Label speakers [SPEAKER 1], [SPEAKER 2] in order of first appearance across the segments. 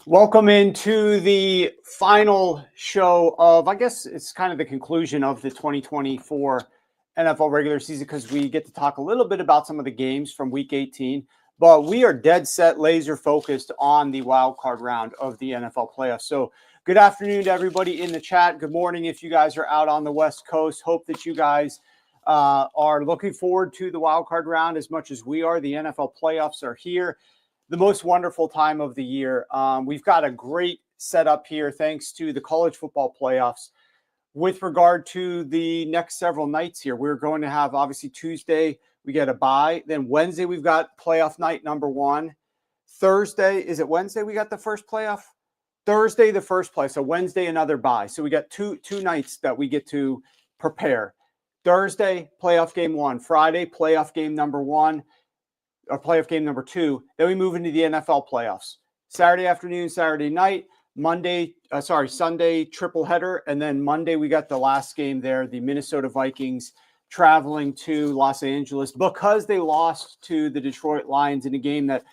[SPEAKER 1] Welcome into the final show of, I guess it's kind of the conclusion of the 2024 NFL regular season, because we get to talk a little bit about some of the games from week 18, but we are dead set laser focused on the wild card round of the NFL playoffs. So good afternoon to everybody in the chat. Good morning if you guys are out on the West Coast. Hope that you guys are looking forward to the wild card round as much as we are. The NFL playoffs are here. The most wonderful time of the year. We've got a great setup here thanks to the college football playoffs. With regard to the next several nights here, we're going to have, obviously, Tuesday, we get a bye. Then Wednesday, we've got playoff night number one. Thursday, is it Wednesday we got the first playoff? Thursday, the first play. So Wednesday, another bye. So we got two nights that we get to prepare. Thursday, playoff game one. Friday, playoff game number one. Or playoff game number two. Then we move into the NFL playoffs. Saturday afternoon, Saturday night, Sunday triple header, and then Monday we got the last game there, the Minnesota Vikings traveling to Los Angeles because they lost to the Detroit Lions in a game that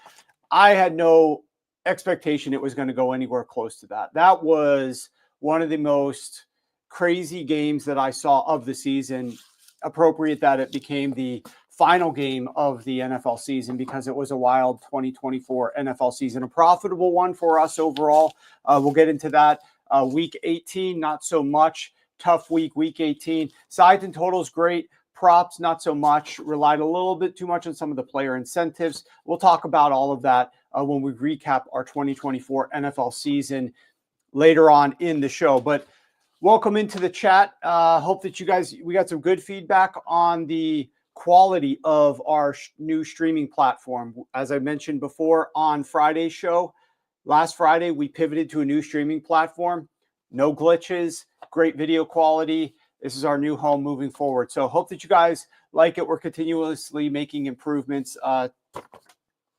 [SPEAKER 1] I had no expectation it was going to go anywhere close to that. That was one of the most crazy games that I saw of the season. Appropriate that it became the final game of the NFL season because it was a wild 2024 NFL season, a profitable one for us overall. We'll get into that. Week 18, not so much. Tough week 18. Sides and totals, great. Props, not so much. Relied a little bit too much on some of the player incentives. We'll talk about all of that when we recap our 2024 NFL season later on in the show. But welcome into the chat. Hope that we got some good feedback on the quality of our new streaming platform. As I mentioned before on Friday's show, last Friday, we pivoted to a new streaming platform. No glitches, great video quality. This is our new home moving forward. So hope that you guys like it. We're continuously making improvements.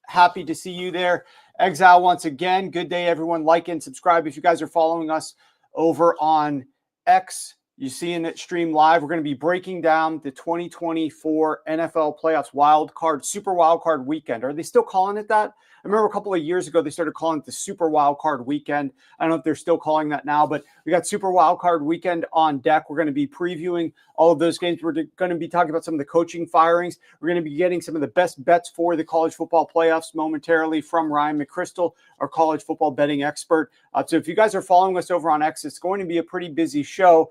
[SPEAKER 1] Happy to see you there. Exile once again. Good day, everyone. Like and subscribe if you guys are following us over on X. You seeing it stream live. We're going to be breaking down the 2024 NFL playoffs super wild card weekend. Are they still calling it that? I remember a couple of years ago, they started calling it the super wild card weekend. I don't know if they're still calling that now, but we got super wild card weekend on deck. We're going to be previewing all of those games. We're going to be talking about some of the coaching firings. We're going to be getting some of the best bets for the college football playoffs momentarily from Ryan McCrystal, our college football betting expert. So if you guys are following us over on X, it's going to be a pretty busy show,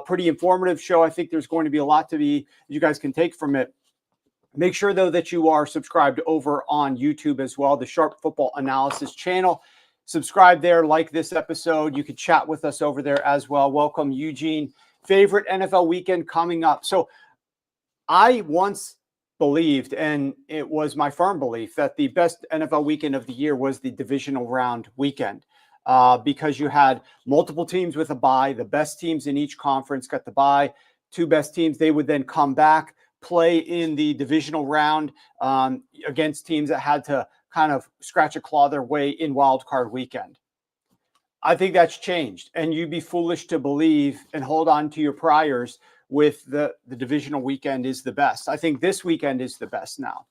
[SPEAKER 1] pretty informative show. I think there's going to be a lot you guys can take from it. Make sure, though, that you are subscribed over on YouTube as well, the Sharp Football Analysis channel. Subscribe there, like this episode. You can chat with us over there as well. Welcome, Eugene. Favorite NFL weekend coming up. So I once believed, and it was my firm belief, that the best NFL weekend of the year was the divisional round weekend because you had multiple teams with a bye. The best teams in each conference got the bye. Two best teams, they would then come back, play in the divisional round against teams that had to kind of scratch a claw their way in wild card weekend. I think that's changed, and you'd be foolish to believe and hold on to your priors with the divisional weekend is the best. I think this weekend is the best now.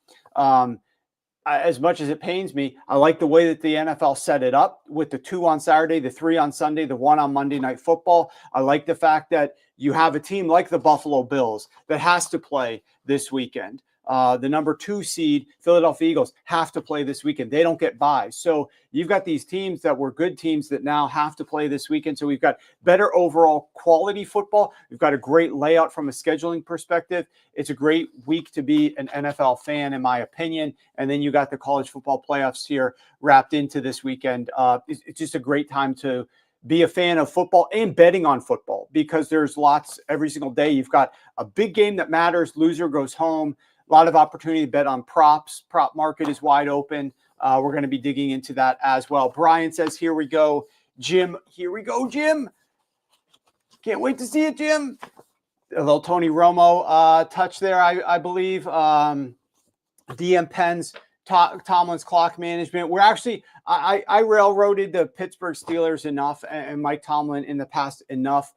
[SPEAKER 1] As much as it pains me, I like the way that the NFL set it up with the 2 on Saturday, the 3 on Sunday, the 1 on Monday Night Football. I like the fact that you have a team like the Buffalo Bills that has to play this weekend. The number 2 seed, Philadelphia Eagles, have to play this weekend. They don't get buys. So you've got these teams that were good teams that now have to play this weekend. So we've got better overall quality football. We've got a great layout from a scheduling perspective. It's a great week to be an NFL fan, in my opinion. And then you got the college football playoffs here wrapped into this weekend. It's just a great time to be a fan of football and betting on football because there's lots every single day. You've got a big game that matters. Loser goes home. A lot of opportunity to bet on props. Prop market is wide open. We're going to be digging into that as well. Brian says, here we go, Jim. Here we go, Jim. Can't wait to see it, Jim. A little Tony Romo touch there, I believe. DM Penn's Tomlin's clock management. We're actually, I railroaded the Pittsburgh Steelers enough and Mike Tomlin in the past enough.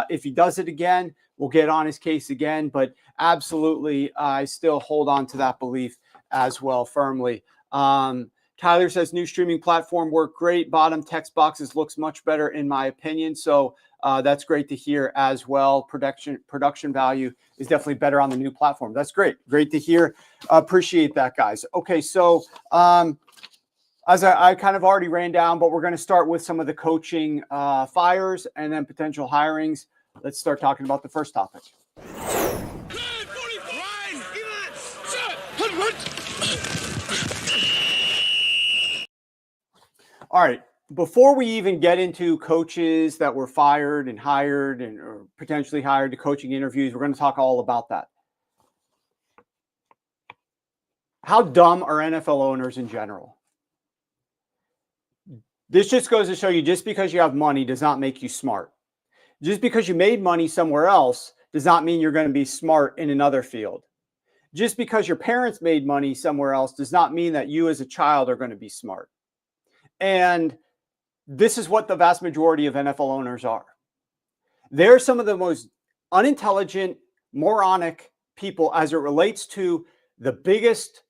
[SPEAKER 1] If he does it again, we'll get on his case again, but absolutely, I still hold on to that belief as well firmly. Tyler says new streaming platform worked great. Bottom text boxes looks much better in my opinion. So that's great to hear as well. Production value is definitely better on the new platform. That's great. Great to hear. Appreciate that, guys. Okay, so as I kind of already ran down, but we're going to start with some of the coaching fires and then potential hirings. Let's start talking about the first topic. All right. Before we even get into coaches that were fired and hired and or potentially hired to coaching interviews, we're going to talk all about that. How dumb are NFL owners in general? This just goes to show you just because you have money does not make you smart. Just because you made money somewhere else does not mean you're going to be smart in another field. Just because your parents made money somewhere else does not mean that you as a child are going to be smart. And this is what the vast majority of NFL owners are. They're some of the most unintelligent, moronic people as it relates to the biggest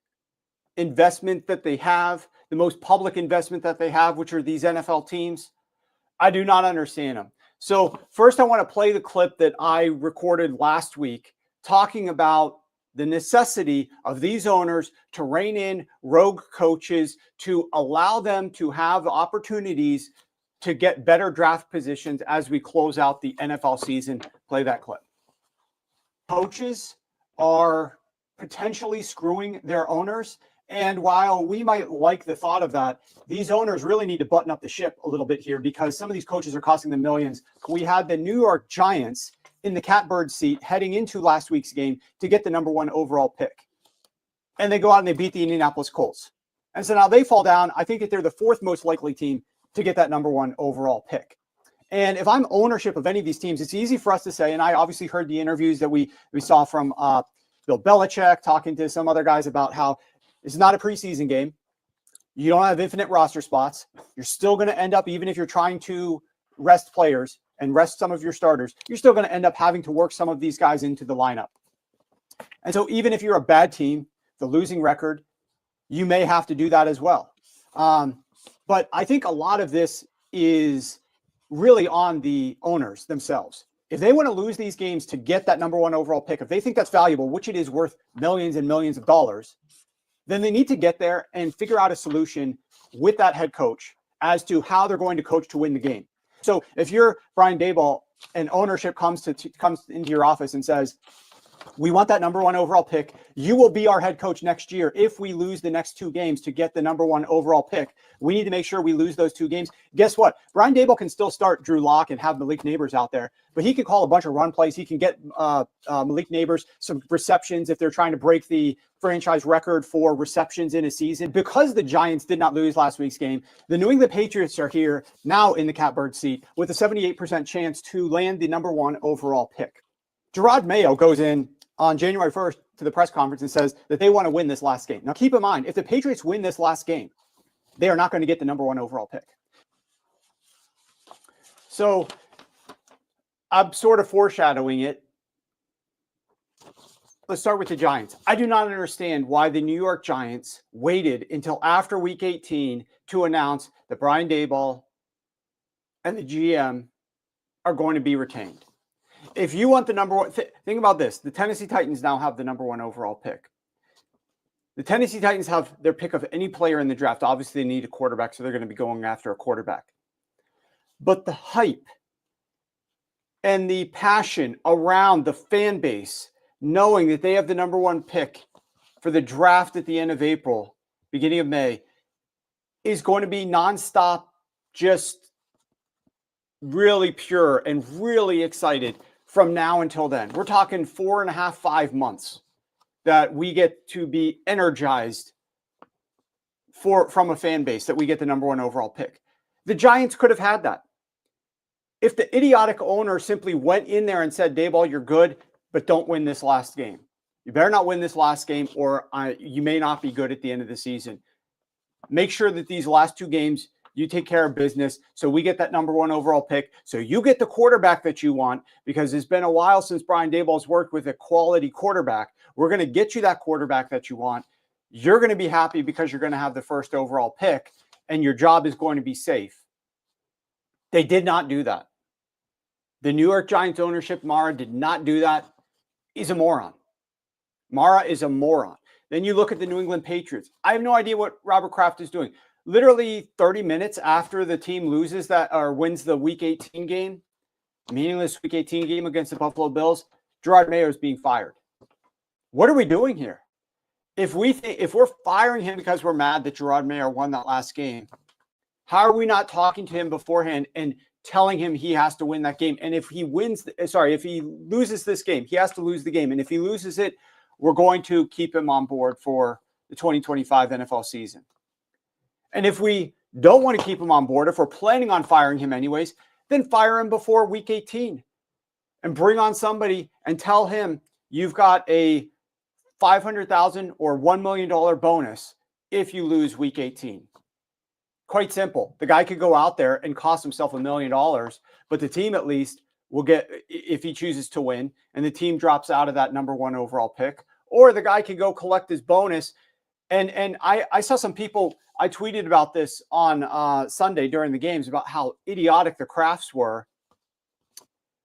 [SPEAKER 1] investment that they have, the most public investment that they have, which are these NFL teams. I do not understand them. So first, I want to play the clip that I recorded last week talking about the necessity of these owners to rein in rogue coaches, to allow them to have opportunities to get better draft positions as we close out the NFL season. Play that clip. Coaches are potentially screwing their owners. And while we might like the thought of that, these owners really need to button up the ship a little bit here because some of these coaches are costing them millions. We had the New York Giants in the catbird seat heading into last week's game to get the number 1 overall pick. And they go out and they beat the Indianapolis Colts. And so now they fall down. I think that they're the 4th most likely team to get that number 1 overall pick. And if I'm ownership of any of these teams, it's easy for us to say, and I obviously heard the interviews that we saw from Bill Belichick talking to some other guys about how it's not a preseason game. You don't have infinite roster spots. You're still going to end up, even if you're trying to rest players and rest some of your starters, you're still going to end up having to work some of these guys into the lineup. And so even if you're a bad team, the losing record, you may have to do that as well. But I think a lot of this is really on the owners themselves. If they want to lose these games to get that number 1 overall pick, if they think that's valuable, which it is worth millions and millions of dollars, then they need to get there and figure out a solution with that head coach as to how they're going to coach to win the game. So if you're Brian Daboll and ownership comes into your office and says, we want that number 1 overall pick. You will be our head coach next year. If we lose the next 2 games to get the number 1 overall pick, we need to make sure we lose those 2 games. Guess what? Brian Daboll can still start Drew Lock and have Malik Neighbors out there, but he can call a bunch of run plays. He can get Malik Neighbors some receptions if they're trying to break the franchise record for receptions in a season. Because the Giants did not lose last week's game, the New England Patriots are here now in the catbird seat with a 78% chance to land the number 1 overall pick. Gerard Mayo goes in on January 1st to the press conference and says that they want to win this last game. Now, keep in mind, if the Patriots win this last game, they are not going to get the number 1 overall pick. So I'm sort of foreshadowing it. Let's start with the Giants. I do not understand why the New York Giants waited until after week 18 to announce that Brian Daboll and the GM are going to be retained. If you want the number 1, think about this. The Tennessee Titans now have the number 1 overall pick. The Tennessee Titans have their pick of any player in the draft. Obviously, they need a quarterback, so they're going to be going after a quarterback. But the hype and the passion around the fan base, knowing that they have the number 1 pick for the draft at the end of April, beginning of May, is going to be nonstop, just really pure and really excited from now until then. We're talking 4.5, 5 months that we get to be energized from a fan base that we get the number 1 overall pick. The Giants could have had that. If the idiotic owner simply went in there and said, Daboll, you're good, but don't win this last game. You better not win this last game or you may not be good at the end of the season. Make sure that these last 2 games, you take care of business so we get that number 1 overall pick. So you get the quarterback that you want, because it's been a while since Brian Daboll's worked with a quality quarterback. We're going to get you that quarterback that you want. You're going to be happy because you're going to have the first overall pick and your job is going to be safe. They did not do that. The New York Giants ownership, Mara, did not do that. He's a moron. Mara is a moron. Then you look at the New England Patriots. I have no idea what Robert Kraft is doing. Literally 30 minutes after the team loses that or wins the Week 18 game, meaningless Week 18 game against the Buffalo Bills, Gerard Mayo is being fired. What are we doing here? If we're firing him because we're mad that Gerard Mayo won that last game, how are we not talking to him beforehand and telling him he has to win that game? And if he loses this game, he has to lose the game. And if he loses it, we're going to keep him on board for the 2025 NFL season. And if we don't want to keep him on board, if we're planning on firing him anyways, then fire him before Week 18 and bring on somebody and tell him you've got a $500,000 or $1 million bonus if you lose Week 18. Quite simple. The guy could go out there and cost himself $1 million, but the team at least will get, if he chooses to win, and the team drops out of that number 1 overall pick, or the guy can go collect his bonus. And I saw some people, I tweeted about this on Sunday during the games about how idiotic the Crafts were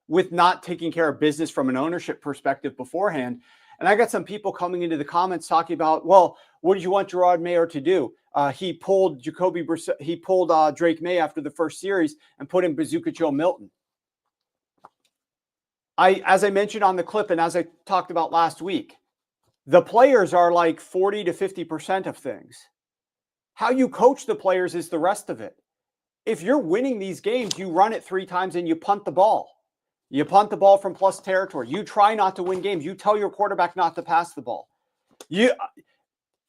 [SPEAKER 1] with not taking care of business from an ownership perspective beforehand. And I got some people coming into the comments talking about, well, what did you want Gerard Mayo to do? He pulled Drake May after the first series and put in Bazooka Joe Milton. As I mentioned on the clip and as I talked about last week, the players are like 40 to 50% of things. How you coach the players is the rest of it. If you're winning these games, you run it 3 times and you punt the ball. You punt the ball from plus territory. You try not to win games. You tell your quarterback not to pass the ball.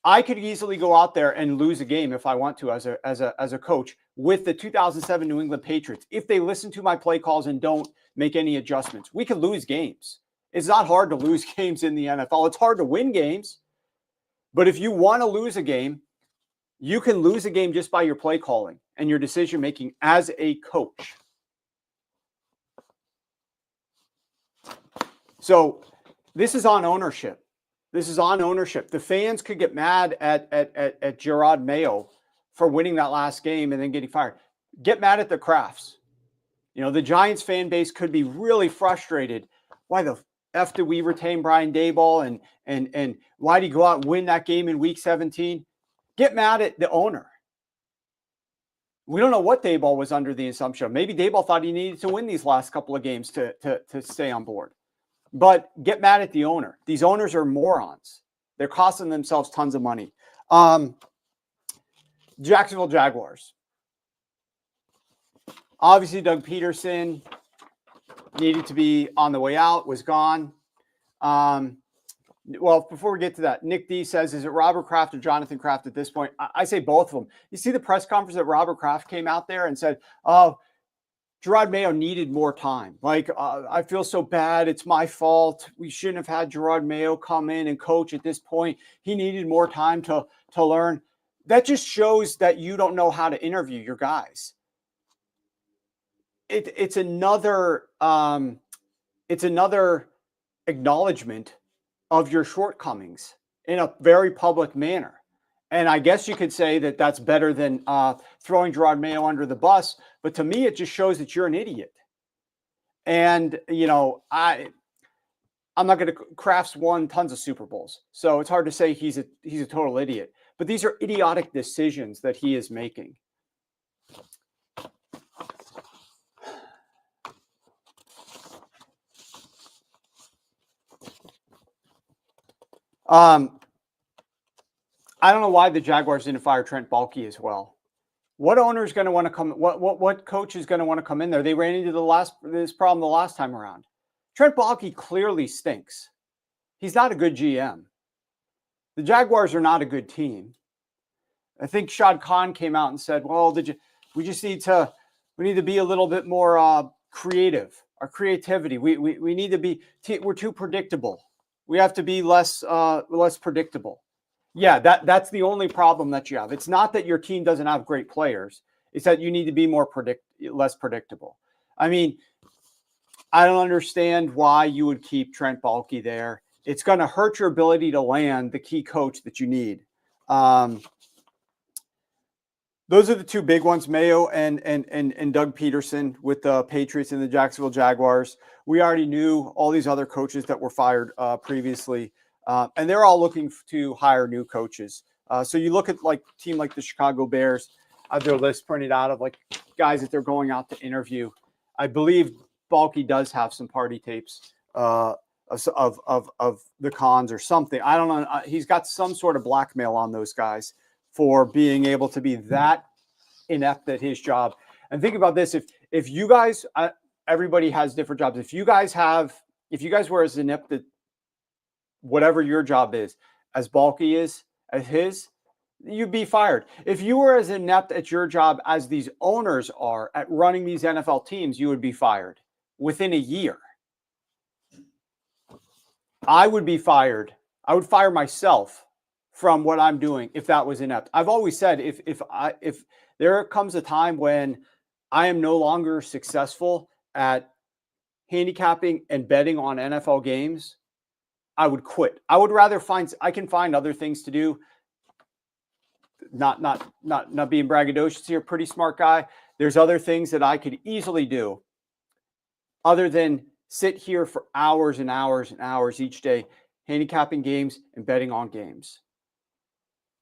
[SPEAKER 1] I could easily go out there and lose a game if I want to as a coach with the 2007 New England Patriots. If they listen to my play calls and don't make any adjustments, we could lose games. It's not hard to lose games in the NFL. It's hard to win games. But if you want to lose a game, you can lose a game just by your play calling and your decision making as a coach. So this is on ownership. This is on ownership. The fans could get mad at Gerard Mayo for winning that last game and then getting fired. Get mad at the Crafts. You know, the Giants fan base could be really frustrated. Why the F did we retain Brian Daboll and why did he go out and win that game in Week 17? Get mad at the owner. We don't know what Daboll was under the assumption of. Maybe Daboll thought he needed to win these last couple of games to stay on board. But get mad at the owner. These owners are morons. They're costing themselves tons of money. Jacksonville Jaguars. Obviously, Doug Peterson needed to be on the way out, was gone. Well, before we get to that, Nick D says, is it Robert Kraft or Jonathan Kraft at this point? I say both of them. You see the press conference that Robert Kraft came out there and said, oh, Gerard Mayo needed more time. Like, I feel so bad. It's my fault. We shouldn't have had Gerard Mayo come in and coach at this point. He needed more time to learn. That just shows that you don't know how to interview your guys. It's another acknowledgement of your shortcomings in a very public manner. And I guess you could say that that's better than throwing Gerard Mayo under the bus. But to me, it just shows that you're an idiot. And, you know, I'm not going to. Kraft's won tons of Super Bowls, so it's hard to say he's a total idiot. But these are idiotic decisions that he is making. I don't know why the Jaguars didn't fire Trent Baalke as well. What owner is going to want to come? What coach is going to want to come in there? They ran into this problem the last time around. Trent Baalke clearly stinks. He's not a good GM. The Jaguars are not a good team. I think Shad Khan came out and said, "Well, we need to be a little bit more creative. Our creativity. We need to be. We're too predictable. We have to be less predictable." Yeah, that's the only problem that you have. It's not that your team doesn't have great players. It's that you need to be less predictable. I mean, I don't understand why you would keep Trent Baalke there. It's going to hurt your ability to land the key coach that you need. Those are the two big ones, Mayo and Doug Peterson with the Patriots and the Jacksonville Jaguars. We already knew all these other coaches that were fired previously, and they're all looking to hire new coaches. So you look at like a team like the Chicago Bears, have their list printed out of like guys that they're going out to interview. I believe Balky does have some party tapes of the cons or something. I don't know. He's got some sort of blackmail on those guys for being able to be that inept at his job. And think about this: if you guys, everybody has different jobs. If you guys were as inept at whatever your job is as Balky is at his, you'd be fired. If you were as inept at your job as these owners are at running these NFL teams, you would be fired within a year. I would be fired. I would fire myself from what I'm doing if that was inept. I've always said if there comes a time when I am no longer successful at handicapping and betting on NFL games, I would quit. I would rather I can find other things to do. Not being braggadocious here, pretty smart guy. There's other things that I could easily do other than sit here for hours and hours and hours each day, handicapping games and betting on games.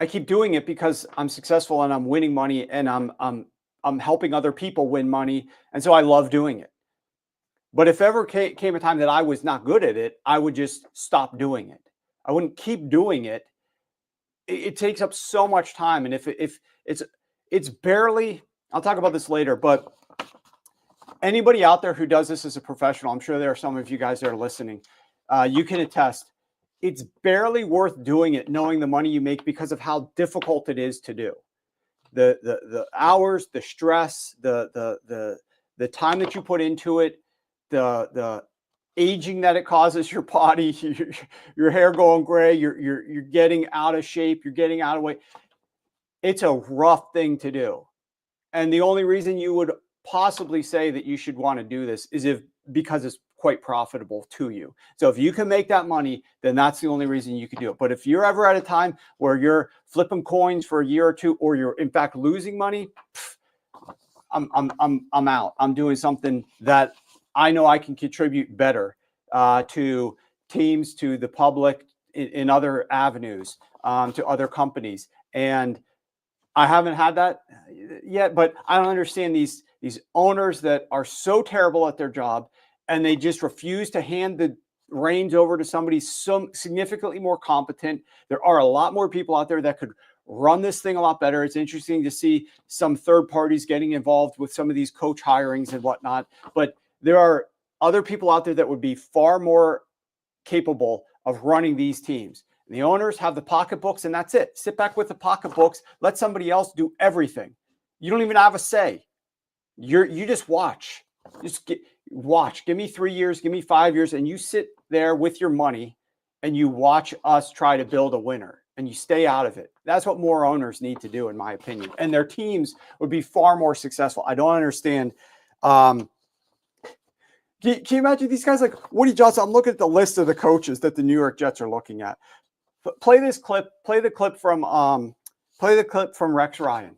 [SPEAKER 1] I keep doing it because I'm successful and I'm winning money and I'm helping other people win money. And so I love doing it. But if ever came a time that I was not good at it, I would just stop doing it. I wouldn't keep doing it. It takes up so much time. And if it's barely, I'll talk about this later, but anybody out there who does this as a professional, I'm sure there are some of you guys that are listening, you can attest, it's barely worth doing it knowing the money you make because of how difficult it is to do. The hours, the stress, the time that you put into it, the aging that it causes your body, your hair going gray, you're getting out of shape, you're getting out of weight. It's a rough thing to do. And the only reason you would possibly say that you should want to do this is because it's quite profitable to you. So if you can make that money, then that's the only reason you could do it. But if you're ever at a time where you're flipping coins for a year or two, or you're in fact losing money, I'm out. I'm doing something that I know I can contribute better to teams, to the public, in other avenues, to other companies. And I haven't had that yet, but I don't understand these owners that are so terrible at their job and they just refuse to hand the reins over to somebody so significantly more competent. There are a lot more people out there that could run this thing a lot better. It's interesting to see some third parties getting involved with some of these coach hirings and whatnot, but there are other people out there that would be far more capable of running these teams. The owners have the pocketbooks and that's it. Sit back with the pocketbooks. Let somebody else do everything. You don't even have a say. You just watch. Watch. Give me 3 years, give me 5 years, and you sit there with your money and you watch us try to build a winner and you stay out of it. That's what more owners need to do, in my opinion. And their teams would be far more successful. I don't understand. Can you imagine these guys like Woody Johnson? I'm looking at the list of the coaches that the New York Jets are looking at. Play this clip. Play the clip from Rex Ryan.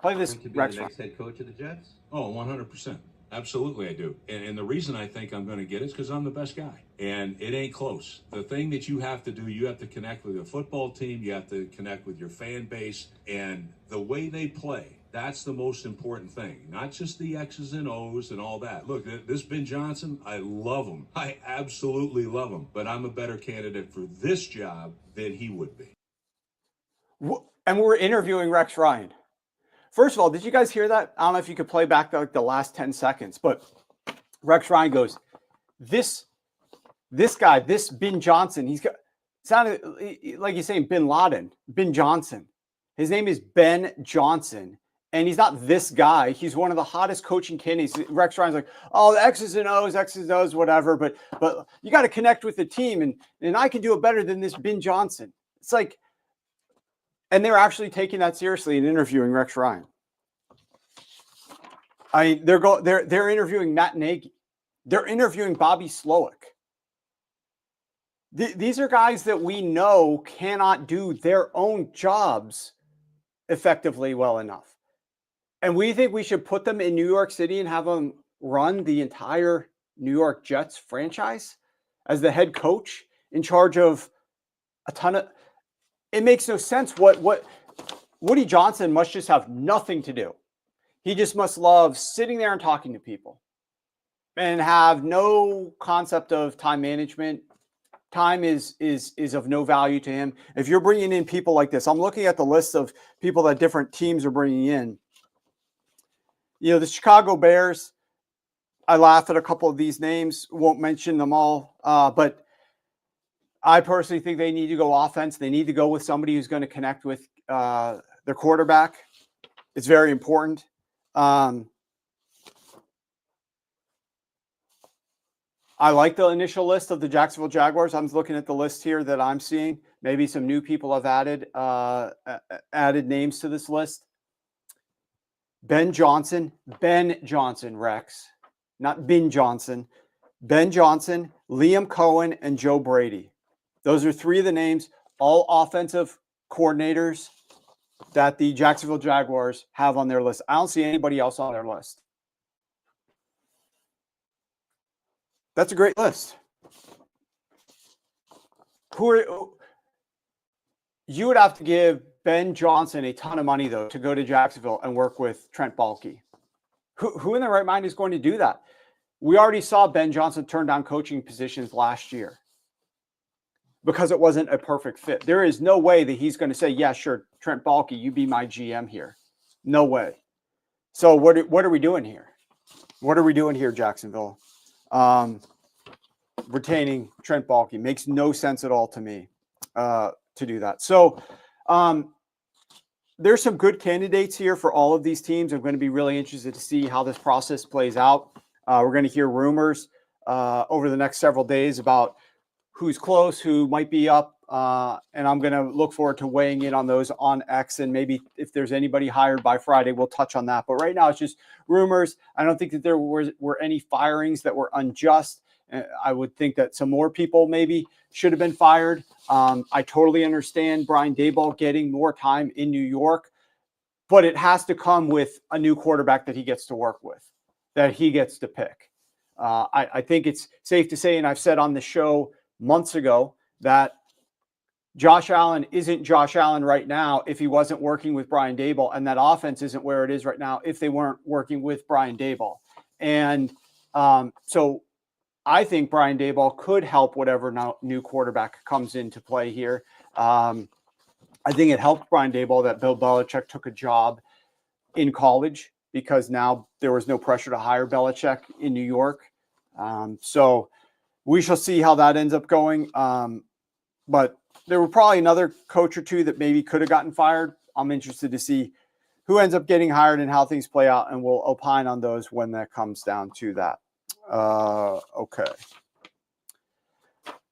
[SPEAKER 1] Play this.
[SPEAKER 2] To be the next head coach of the Jets?
[SPEAKER 3] Oh, 100%. Absolutely, I do. And the reason I think I'm going to get it is because I'm the best guy. And it ain't close. The thing that you have to do, you have to connect with your football team. You have to connect with your fan base. And the way they play, that's the most important thing. Not just the X's and O's and all that. Look, this Ben Johnson, I love him. I absolutely love him. But I'm a better candidate for this job than he would be.
[SPEAKER 1] And we're interviewing Rex Ryan. First of all, did you guys hear that? I don't know if you could play back the last 10 seconds, but Rex Ryan goes, this guy, this Ben Johnson, he's got sounded like he's saying Bin Laden, Ben Johnson. His name is Ben Johnson, and he's not this guy. He's one of the hottest coaching candidates. Rex Ryan's like, oh, the X's and O's, whatever, but you got to connect with the team, and I can do it better than this Ben Johnson. It's like, and they're actually taking that seriously and interviewing Rex Ryan. I mean, they're interviewing Matt Nagy. They're interviewing Bobby Slowick. These are guys that we know cannot do their own jobs effectively well enough. And we think we should put them in New York City and have them run the entire New York Jets franchise as the head coach in charge of a ton of. It makes no sense. What Woody Johnson must just have nothing to do. He just must love sitting there and talking to people and have no concept of time management. Time is of no value to him. If you're bringing in people like this, I'm looking at the list of people that different teams are bringing in. You know, the Chicago Bears, I laugh at a couple of these names, won't mention them all, but I personally think they need to go offense. They need to go with somebody who's going to connect with their quarterback. It's very important. I like the initial list of the Jacksonville Jaguars. I'm looking at the list here that I'm seeing. Maybe some new people have added names to this list. Ben Johnson, Rex, not Ben Johnson. Ben Johnson, Liam Cohen, and Joe Brady. Those are three of the names, all offensive coordinators that the Jacksonville Jaguars have on their list. I don't see anybody else on their list. That's a great list. You would have to give Ben Johnson a ton of money, though, to go to Jacksonville and work with Trent Baalke. Who in their right mind is going to do that? We already saw Ben Johnson turn down coaching positions last year because it wasn't a perfect fit. There is no way that he's going to say, yeah, sure, Trent Baalke, you be my GM here. No way. So what are we doing here? What are we doing here, Jacksonville? Retaining Trent Baalke makes no sense at all to me to do that. So there's some good candidates here for all of these teams. I'm going to be really interested to see how this process plays out. We're going to hear rumors over the next several days about who's close, who might be up, and I'm going to look forward to weighing in on those on X, and maybe if there's anybody hired by Friday, we'll touch on that. But right now, it's just rumors. I don't think that there were any firings that were unjust. I would think that some more people maybe should have been fired. I totally understand Brian Daboll getting more time in New York, but it has to come with a new quarterback that he gets to work with, that he gets to pick. I think it's safe to say, and I've said on the show months ago, that Josh Allen isn't Josh Allen right now if he wasn't working with Brian Daboll, and that offense isn't where it is right now if they weren't working with Brian Daboll. And so I think Brian Daboll could help whatever new quarterback comes into play here. I think it helped Brian Daboll that Bill Belichick took a job in college because now there was no pressure to hire Belichick in New York. So we shall see how that ends up going. But there were probably another coach or two that maybe could have gotten fired. I'm interested to see who ends up getting hired and how things play out, and we'll opine on those when that comes down to that. Okay.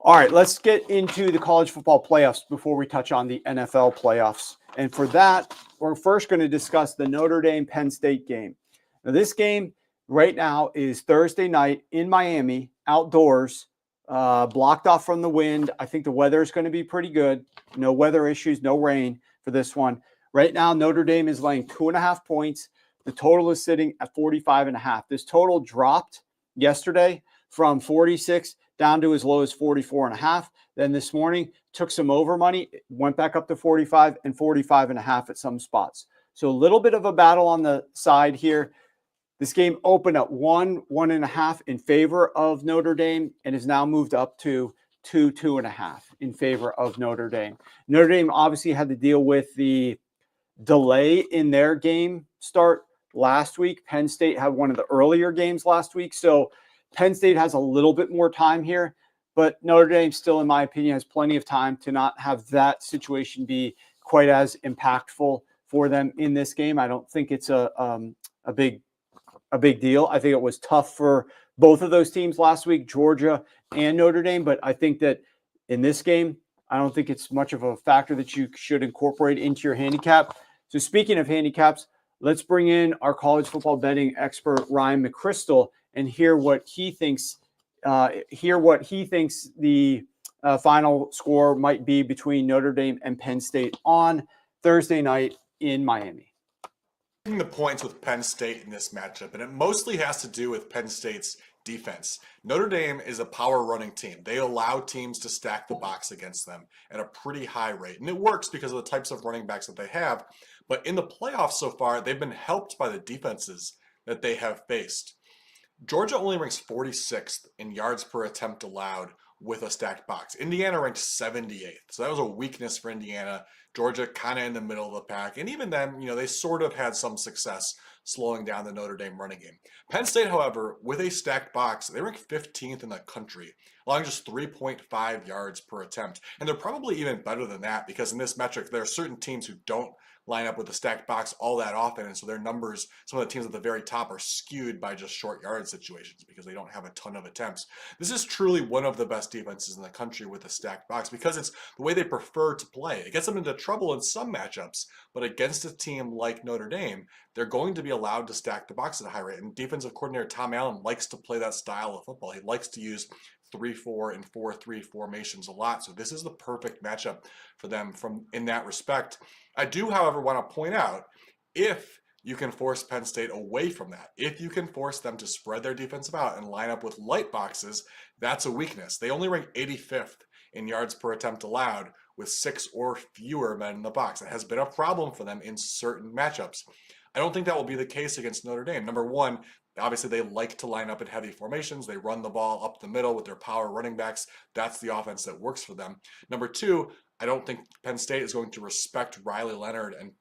[SPEAKER 1] All right, let's get into the college football playoffs before we touch on the NFL playoffs. And for that, we're first going to discuss the Notre Dame Penn State game. Now, this game right now is Thursday night in Miami, outdoors, blocked off from the wind. I think the weather is going to be pretty good. No weather issues, no rain for this one. Right now, Notre Dame is laying 2.5 points. The total is sitting at 45.5. This total dropped yesterday from 46 down to as low as 44.5. Then this morning took some over money, went back up to 45 and 45.5 at some spots. So a little bit of a battle on the side here. This game opened at 1.5 in favor of Notre Dame and has now moved up to 2.5 in favor of Notre Dame. Notre Dame obviously had to deal with the delay in their game start last week. Penn State had one of the earlier games last week. So Penn State has a little bit more time here, but Notre Dame still, in my opinion, has plenty of time to not have that situation be quite as impactful for them in this game. I don't think it's a big deal. I think it was tough for both of those teams last week, Georgia and Notre Dame, but I think that in this game, I don't think it's much of a factor that you should incorporate into your handicap. So speaking of handicaps, let's bring in our college football betting expert, Ryan McCrystal, and hear what he thinks the final score might be between Notre Dame and Penn State on Thursday night in Miami.
[SPEAKER 4] The points with Penn State in this matchup, and it mostly has to do with Penn State's defense. Notre Dame is a power running team. They allow teams to stack the box against them at a pretty high rate, and it works because of the types of running backs that they have. But in the playoffs so far, they've been helped by the defenses that they have faced. Georgia only ranks 46th in yards per attempt allowed with a stacked box. Indiana ranked 78th. So that was a weakness for Indiana. Georgia kind of in the middle of the pack. And even then, they sort of had some success slowing down the Notre Dame running game. Penn State, however, with a stacked box, they rank 15th in the country, allowing just 3.5 yards per attempt. And they're probably even better than that because in this metric, there are certain teams who don't line up with the stacked box all that often, and so their numbers, some of the teams at the very top, are skewed by just short yard situations because they don't have a ton of attempts. This is truly one of the best defenses in the country with a stacked box because it's the way they prefer to play. It gets them into trouble in some matchups, but against a team like Notre Dame, they're going to be allowed to stack the box at a high rate, and defensive coordinator Tom Allen likes to play that style of football. He likes to use 3-4 and 4-3 formations a lot. So this is the perfect matchup for them in that respect. I do, however, want to point out, if you can force Penn State away from that, if you can force them to spread their defensive out and line up with light boxes, that's a weakness. They only rank 85th in yards per attempt allowed with 6 or fewer men in the box. It has been a problem for them in certain matchups. I don't think that will be the case against Notre Dame. Number one, obviously, they like to line up in heavy formations. They run the ball up the middle with their power running backs. That's the offense that works for them. Number two, I don't think Penn State is going to respect Riley Leonard and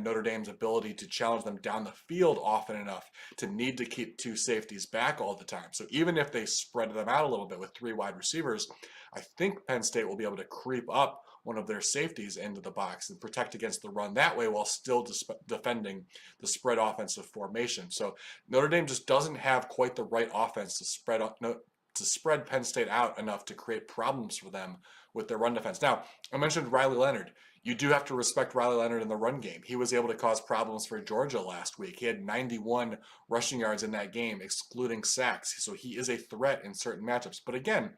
[SPEAKER 4] Notre Dame's ability to challenge them down the field often enough to need to keep 2 safeties back all the time. So even if they spread them out a little bit with 3 wide receivers, I think Penn State will be able to creep up one of their safeties into the box and protect against the run that way while still defending the spread offensive formation. So Notre Dame just doesn't have quite the right offense to spread Penn State out enough to create problems for them with their run defense. Now, I mentioned Riley Leonard. You do have to respect Riley Leonard in the run game. He was able to cause problems for Georgia last week. He had 91 rushing yards in that game, excluding sacks. So he is a threat in certain matchups. But again,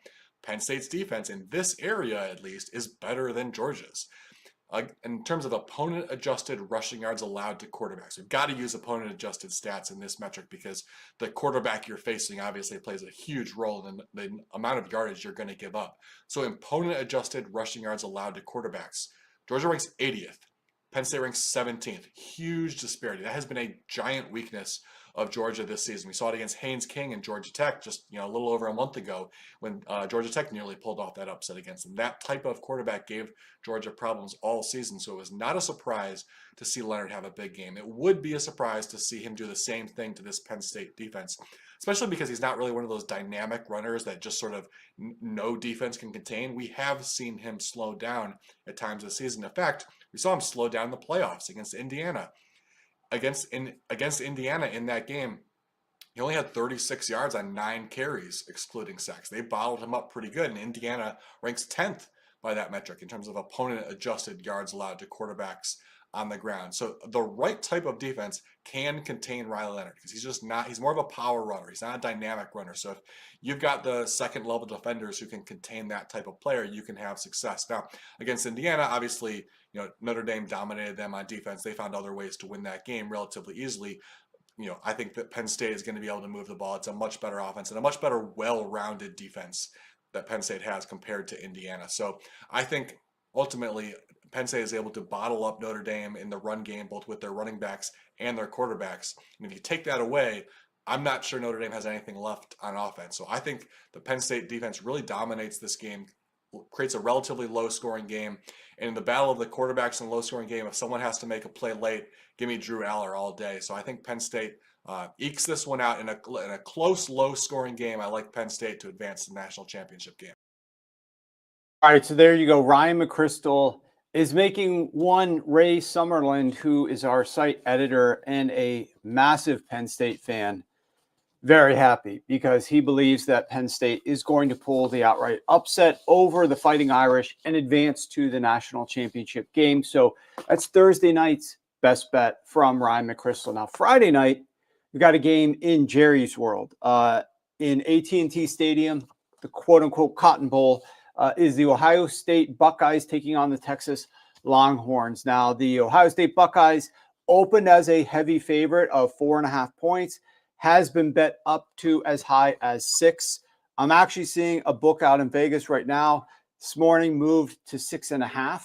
[SPEAKER 4] Penn State's defense in this area, at least, is better than Georgia's. In terms of opponent-adjusted rushing yards allowed to quarterbacks, we've got to use opponent-adjusted stats in this metric because the quarterback you're facing obviously plays a huge role in the amount of yardage you're going to give up. So opponent-adjusted rushing yards allowed to quarterbacks, Georgia ranks 80th. Penn State ranks 17th. Huge disparity. That has been a giant weakness of Georgia this season. We saw it against Haynes King and Georgia Tech just a little over a month ago when Georgia Tech nearly pulled off that upset against them. That type of quarterback gave Georgia problems all season, so it was not a surprise to see Leonard have a big game. It would be a surprise to see him do the same thing to this Penn State defense, especially because he's not really one of those dynamic runners that just sort of no defense can contain. We have seen him slow down at times this season. In fact, we saw him slow down in the playoffs against Indiana. Against Indiana in that game, he only had 36 yards on 9 carries, excluding sacks. They bottled him up pretty good, and Indiana ranks 10th by that metric in terms of opponent-adjusted yards allowed to quarterbacks on the ground. So the right type of defense can contain Riley Leonard because he's more of a power runner. He's not a dynamic runner. So if you've got the second level defenders who can contain that type of player, you can have success. Now, against Indiana, obviously, Notre Dame dominated them on defense. They found other ways to win that game relatively easily. I think that Penn State is going to be able to move the ball. It's a much better offense and a much better well-rounded defense that Penn State has compared to Indiana. So I think ultimately Penn State is able to bottle up Notre Dame in the run game, both with their running backs and their quarterbacks. And if you take that away, I'm not sure Notre Dame has anything left on offense. So I think the Penn State defense really dominates this game, creates a relatively low-scoring game. And in the battle of the quarterbacks in a low-scoring game, if someone has to make a play late, give me Drew Aller all day. So I think Penn State ekes this one out in a close, low-scoring game. I like Penn State to advance the national championship game.
[SPEAKER 1] All right, so there you go. Ryan McCrystal is making one Ray Summerland, who is our site editor and a massive Penn State fan, very happy because he believes that Penn State is going to pull the outright upset over the Fighting Irish and advance to the national championship game. So that's Thursday night's best bet from Ryan McCrystal. Now, Friday night, we've got a game in Jerry's World in AT&T Stadium, the quote-unquote Cotton Bowl. is the Ohio State Buckeyes taking on the Texas Longhorns. Now, the Ohio State Buckeyes opened as a heavy favorite of 4.5 points, has been bet up to as high as 6. I'm actually seeing a book out in Vegas right now. This morning moved to 6.5.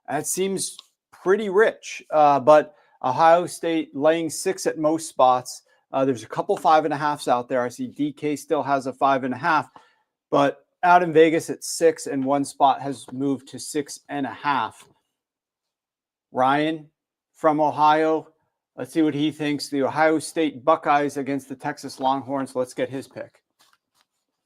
[SPEAKER 1] That seems pretty rich, but Ohio State laying 6 at most spots. There's a couple 5.5s out there. I see DK still has a 5.5, but out in Vegas at 6, and one spot has moved to 6.5. Ryan from Ohio, let's see what he thinks. The Ohio State Buckeyes against the Texas Longhorns. Let's get his pick.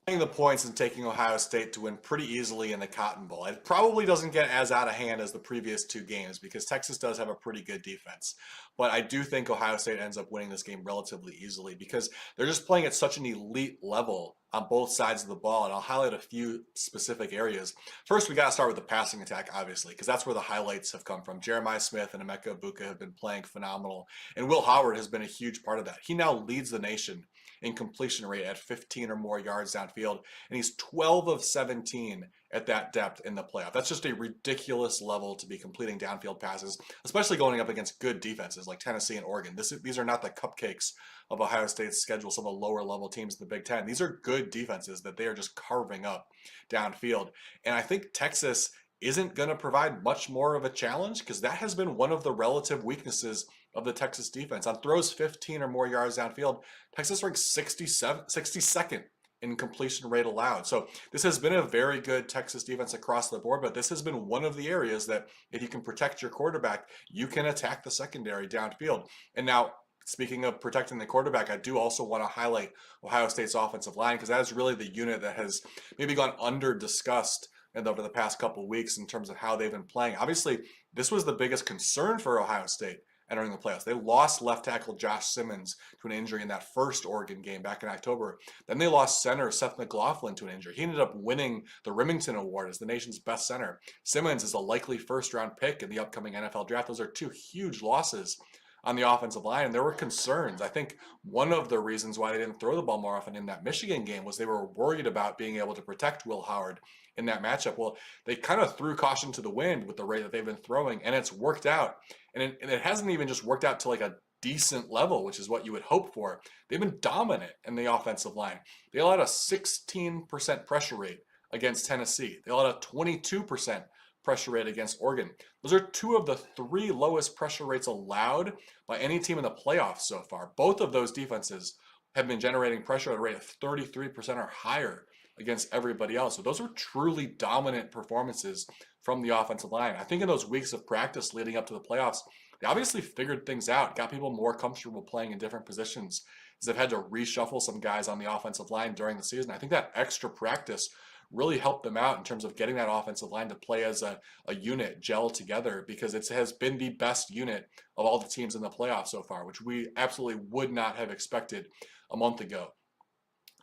[SPEAKER 4] The points and taking Ohio State to win pretty easily in the Cotton Bowl. It probably doesn't get as out of hand as the previous 2 games because Texas does have a pretty good defense. But I do think Ohio State ends up winning this game relatively easily because they're just playing at such an elite level on both sides of the ball. And I'll highlight a few specific areas. First, we got to start with the passing attack, obviously, because that's where the highlights have come from. Jeremiah Smith and Emeka Egbuka have been playing phenomenal. And Will Howard has been a huge part of that. He now leads the nation in completion rate at 15 or more yards downfield, and he's 12 of 17 at that depth in the playoff. That's just a ridiculous level to be completing downfield passes, especially going up against good defenses like Tennessee and Oregon. These are not the cupcakes of Ohio State's schedule, some of the lower level teams in the Big Ten. These are good defenses that they are just carving up downfield. And I think Texas isn't going to provide much more of a challenge because that has been one of the relative weaknesses of the Texas defense. On throws 15 or more yards downfield, Texas ranks 62nd in completion rate allowed. So this has been a very good Texas defense across the board, but this has been one of the areas that if you can protect your quarterback, you can attack the secondary downfield. And now, speaking of protecting the quarterback, I do also want to highlight Ohio State's offensive line because that is really the unit that has maybe gone under discussed over the past couple of weeks in terms of how they've been playing. Obviously, this was the biggest concern for Ohio State entering the playoffs. They lost left tackle Josh Simmons to an injury in that first Oregon game back in October. Then they lost center Seth McLaughlin to an injury. He ended up winning the Remington Award as the nation's best center. Simmons is a likely first-round pick in the upcoming NFL draft. Those are 2 huge losses on the offensive line, and there were concerns. I think one of the reasons why they didn't throw the ball more often in that Michigan game was they were worried about being able to protect Will Howard in that matchup. Well, they kind of threw caution to the wind with the rate that they've been throwing, and it's worked out. And it hasn't even just worked out to like a decent level, which is what you would hope for. They've been dominant in the offensive line. They allowed a 16% pressure rate against Tennessee. They allowed a 22% pressure rate against Oregon. Those are 2 of the 3 lowest pressure rates allowed by any team in the playoffs so far. Both of those defenses have been generating pressure at a rate of 33% or higher against everybody else. So those are truly dominant performances from the offensive line. I think in those weeks of practice leading up to the playoffs, they obviously figured things out, got people more comfortable playing in different positions as they've had to reshuffle some guys on the offensive line during the season. I think that extra practice really helped them out in terms of getting that offensive line to play as a unit, gel together, because it has been the best unit of all the teams in the playoffs so far, which we absolutely would not have expected a month ago.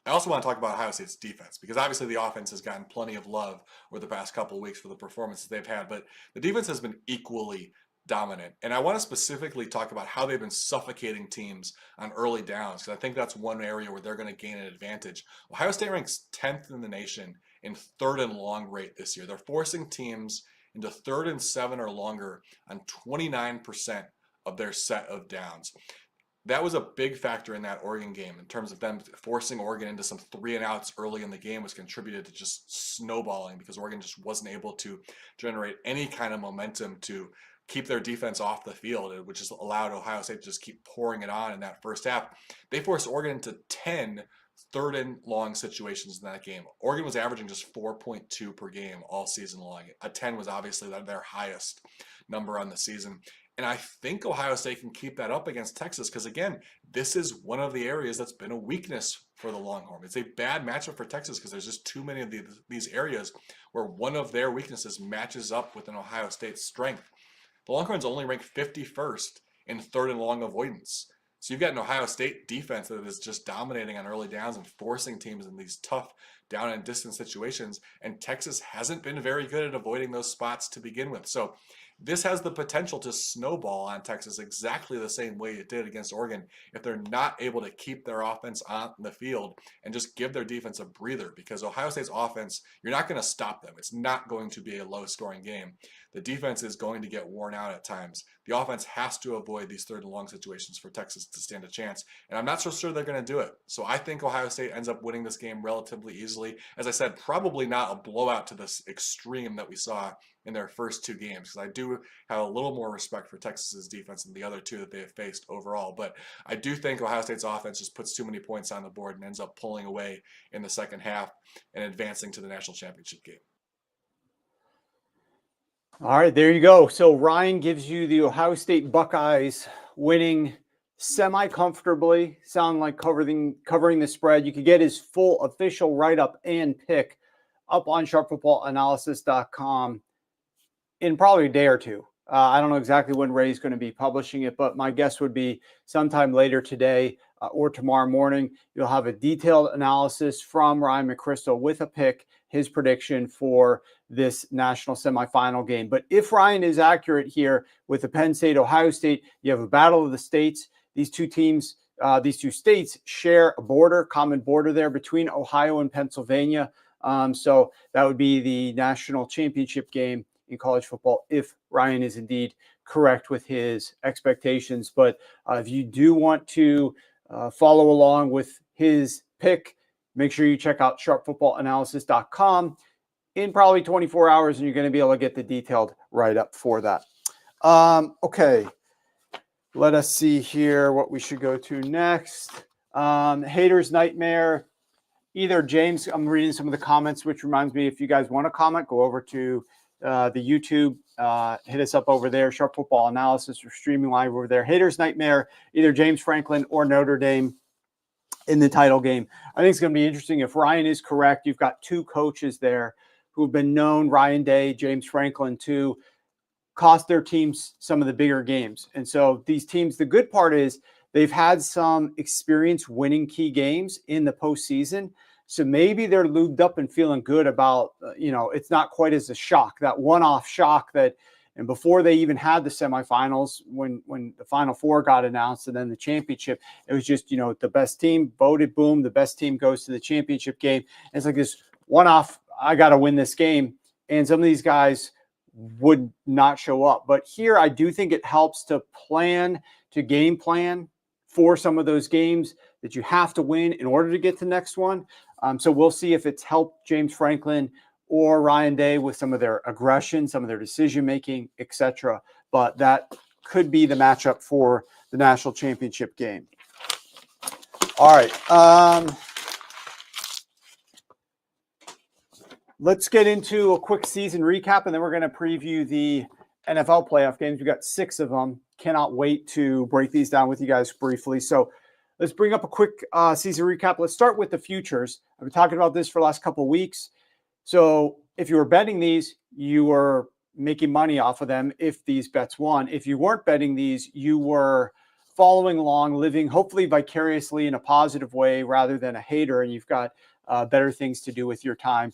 [SPEAKER 4] I also want to talk about Ohio State's defense because obviously the offense has gotten plenty of love over the past couple of weeks for the performances they've had, but the defense has been equally dominant. And I want to specifically talk about how they've been suffocating teams on early downs because I think that's one area where they're going to gain an advantage. Ohio State ranks 10th in the nation in 3rd and long rate this year. They're forcing teams into 3rd and 7 or longer on 29% of their set of downs. That was a big factor in that Oregon game in terms of them forcing Oregon into some 3-and-outs early in the game, was contributed to just snowballing because Oregon just wasn't able to generate any kind of momentum to keep their defense off the field, which has allowed Ohio State to just keep pouring it on in that first half. They forced Oregon into 10 third and long situations in that game. Oregon was averaging just 4.2 per game all season long. A 10 was obviously their highest number on the season. And I think Ohio State can keep that up against Texas because, again, this is one of the areas that's been a weakness for the Longhorn. It's a bad matchup for Texas because there's just too many of these areas where one of their weaknesses matches up with an Ohio State strength. The Longhorns only rank 51st in 3rd and long avoidance. So you've got an Ohio State defense that is just dominating on early downs and forcing teams in these tough down and distance situations. And Texas hasn't been very good at avoiding those spots to begin with. So this has the potential to snowball on Texas exactly the same way it did against Oregon if they're not able to keep their offense on the field and just give their defense a breather, because Ohio State's offense, you're not going to stop them. It's not going to be a low-scoring game. The defense is going to get worn out at times. The offense has to avoid these third and long situations for Texas to stand a chance, and I'm not so sure they're going to do it. So I think Ohio State ends up winning this game relatively easily. As I said, probably not a blowout to this extreme that we saw in their first two games, because I do have a little more respect for Texas's defense than the other two that they have faced overall. But I do think Ohio State's offense just puts too many points on the board and ends up pulling away in the second half and advancing to the national championship game.
[SPEAKER 1] All right, there you go. So Ryan gives you the Ohio State Buckeyes winning semi-comfortably, sound like covering the spread. You could get his full official write-up and pick up on sharpfootballanalysis.com in probably a day or two. I don't know exactly when Ray's going to be publishing it, but my guess would be sometime later today or tomorrow morning. You'll have a detailed analysis from Ryan McCrystal with a pick, his prediction for this national semifinal game. But if Ryan is accurate here with the Penn State, Ohio State, you have a battle of the states. These two teams, these two states share a common border there between Ohio and Pennsylvania. So that would be the national championship game in college football if Ryan is indeed correct with his expectations. But if you do want to follow along with his pick, make sure you check out sharpfootballanalysis.com in probably 24 hours, and you're going to be able to get the detailed write-up for that. Okay, let us see here what we should go to next. Haters Nightmare. Either James, I'm reading some of the comments, which reminds me, if you guys want to comment, go over to the YouTube, hit us up over there, Sharp Football Analysis. We're streaming live over there. Haters Nightmare, either James Franklin or Notre Dame in the title game. I think it's going to be interesting. If Ryan is correct, you've got two coaches there who've been known, Ryan Day, James Franklin, to cost their teams some of the bigger games. And so these teams, the good part is they've had some experience winning key games in the postseason. So maybe they're lubed up and feeling good about, it's not quite as a shock, that one-off shock that, and before they even had the semifinals, when the Final Four got announced and then the championship, it was just, the best team voted, boom, the best team goes to the championship game. And it's like this one-off, I got to win this game. And some of these guys would not show up. But here, I do think it helps to game plan for some of those games that you have to win in order to get to the next one. So we'll see if it's helped James Franklin or Ryan Day with some of their aggression, some of their decision-making, etc. But that could be the matchup for the national championship game. All right. Let's get into a quick season recap, and then we're going to preview the NFL playoff games. We've got 6 of them. Cannot wait to break these down with you guys briefly. So let's bring up a quick season recap. Let's start with the futures. I've been talking about this for the last couple of weeks. So if you were betting these, you were making money off of them if these bets won. If you weren't betting these, you were following along, living hopefully vicariously in a positive way rather than a hater, and you've got better things to do with your time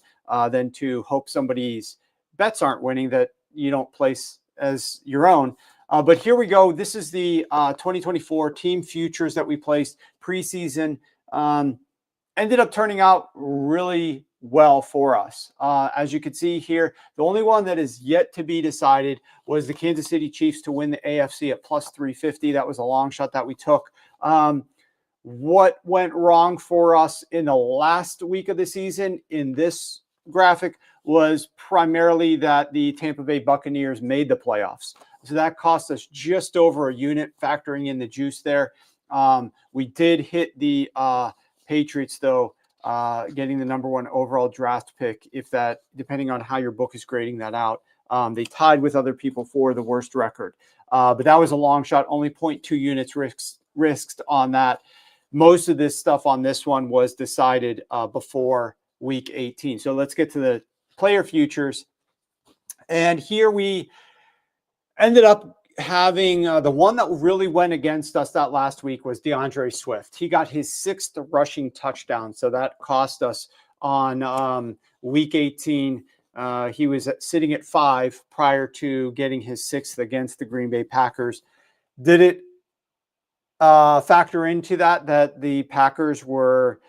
[SPEAKER 1] than to hope somebody's bets aren't winning that you don't place as your own. But here we go. This is the 2024 team futures that we placed preseason. Ended up turning out really well for us. As you can see here, the only one that is yet to be decided was the Kansas City Chiefs to win the AFC at plus 350. That was a long shot that we took. What went wrong for us in the last week of the season in this graphic was primarily that the Tampa Bay Buccaneers made the playoffs. So that cost us just over a unit, factoring in the juice there. We did hit the Patriots, though, getting the number 1 overall draft pick, if that, depending on how your book is grading that out. They tied with other people for the worst record. But that was a long shot, only 0.2 units risked on that. Most of this stuff on this one was decided before week 18. So let's get to the player futures. And here we ended up having the one that really went against us that last week was DeAndre Swift. He got his 6th rushing touchdown. So that cost us on week 18 He was sitting at 5 prior to getting his 6th against the Green Bay Packers. Did it factor into that the Packers were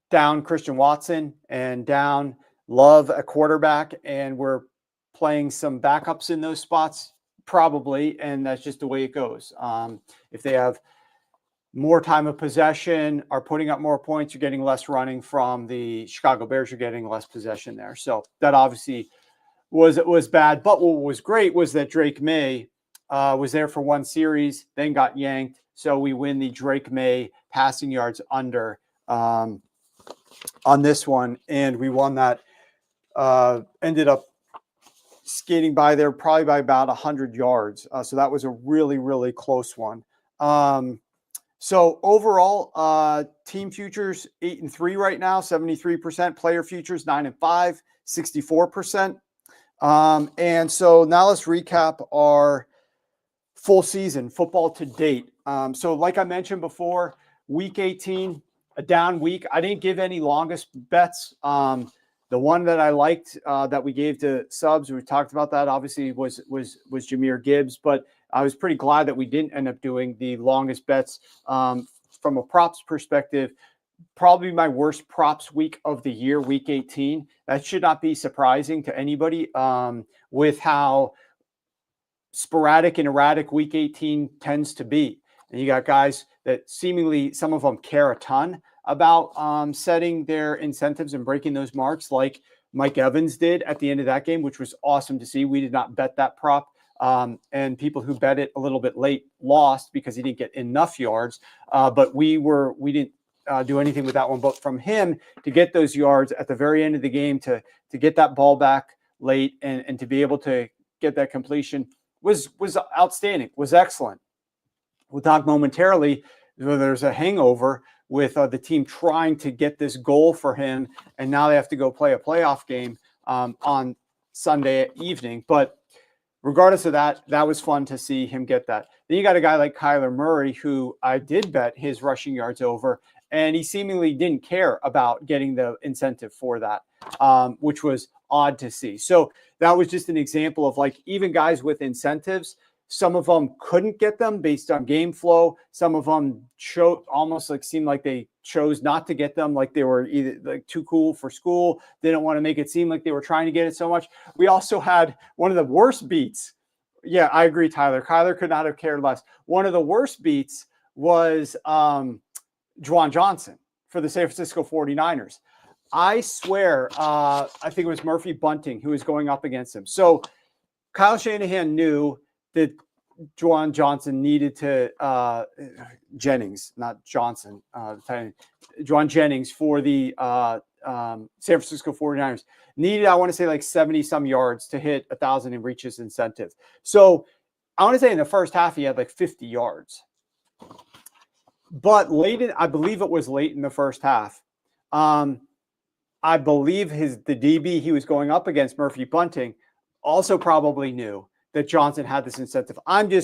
[SPEAKER 1] down Christian Watson and down Love at quarterback and were playing some backups in those spots? Probably, and that's just the way it goes. If they have more time of possession, are putting up more points, you're getting less running from the Chicago Bears, you're getting less possession there. So that obviously was bad. But what was great was that Drake May was there for one series, then got yanked. So we win the Drake May passing yards under on this one, and we won that. Ended up skating by there probably by about 100 yards. So that was a really, really close one. So overall, team futures 8-3 right now, 73%. Player futures 9-5, 64%. And so now let's recap our full season football to date. So like I mentioned before, week 18, a down week. I didn't give any longest bets. The one that I liked that we gave to subs, we talked about that, obviously was Jahmyr Gibbs, but I was pretty glad that we didn't end up doing the longest bets. From a props perspective, probably my worst props week of the year, week 18. That should not be surprising to anybody with how sporadic and erratic week 18 tends to be. And you got guys that seemingly, some of them care a ton about setting their incentives and breaking those marks, like Mike Evans did at the end of that game, which was awesome to see. We did not bet that prop. And people who bet it a little bit late lost because he didn't get enough yards. But we didn't do anything with that one. But from him to get those yards at the very end of the game, to get that ball back late and to be able to get that completion was outstanding, was excellent. We'll talk momentarily. There's a hangover with the team trying to get this goal for him, and now they have to go play a playoff game on Sunday evening. But regardless of that, that was fun to see him get that. Then you got a guy like Kyler Murray, who I did bet his rushing yards over, and he seemingly didn't care about getting the incentive for that, which was odd to see. So that was just an example of, like, even guys with incentives, some of them couldn't get them based on game flow. Some of them seemed like they chose not to get them, like they were either like too cool for school. They didn't want to make it seem like they were trying to get it so much. We also had one of the worst beats. Yeah, I agree, Tyler. Kyler could not have cared less. One of the worst beats was Juwan Johnson for the San Francisco 49ers. I swear, I think it was Murphy Bunting who was going up against him. So Kyle Shanahan knew that Juwan Johnson needed to Jennings, not Johnson, Juwan Jennings for the San Francisco 49ers needed, I want to say, like 70 some yards to hit 1,000 and reach his incentive. So I want to say in the first half, he had like 50 yards, but I believe it was late in the first half. I believe the DB he was going up against, Murphy Bunting, also probably knew that Johnson had this incentive. I'm coming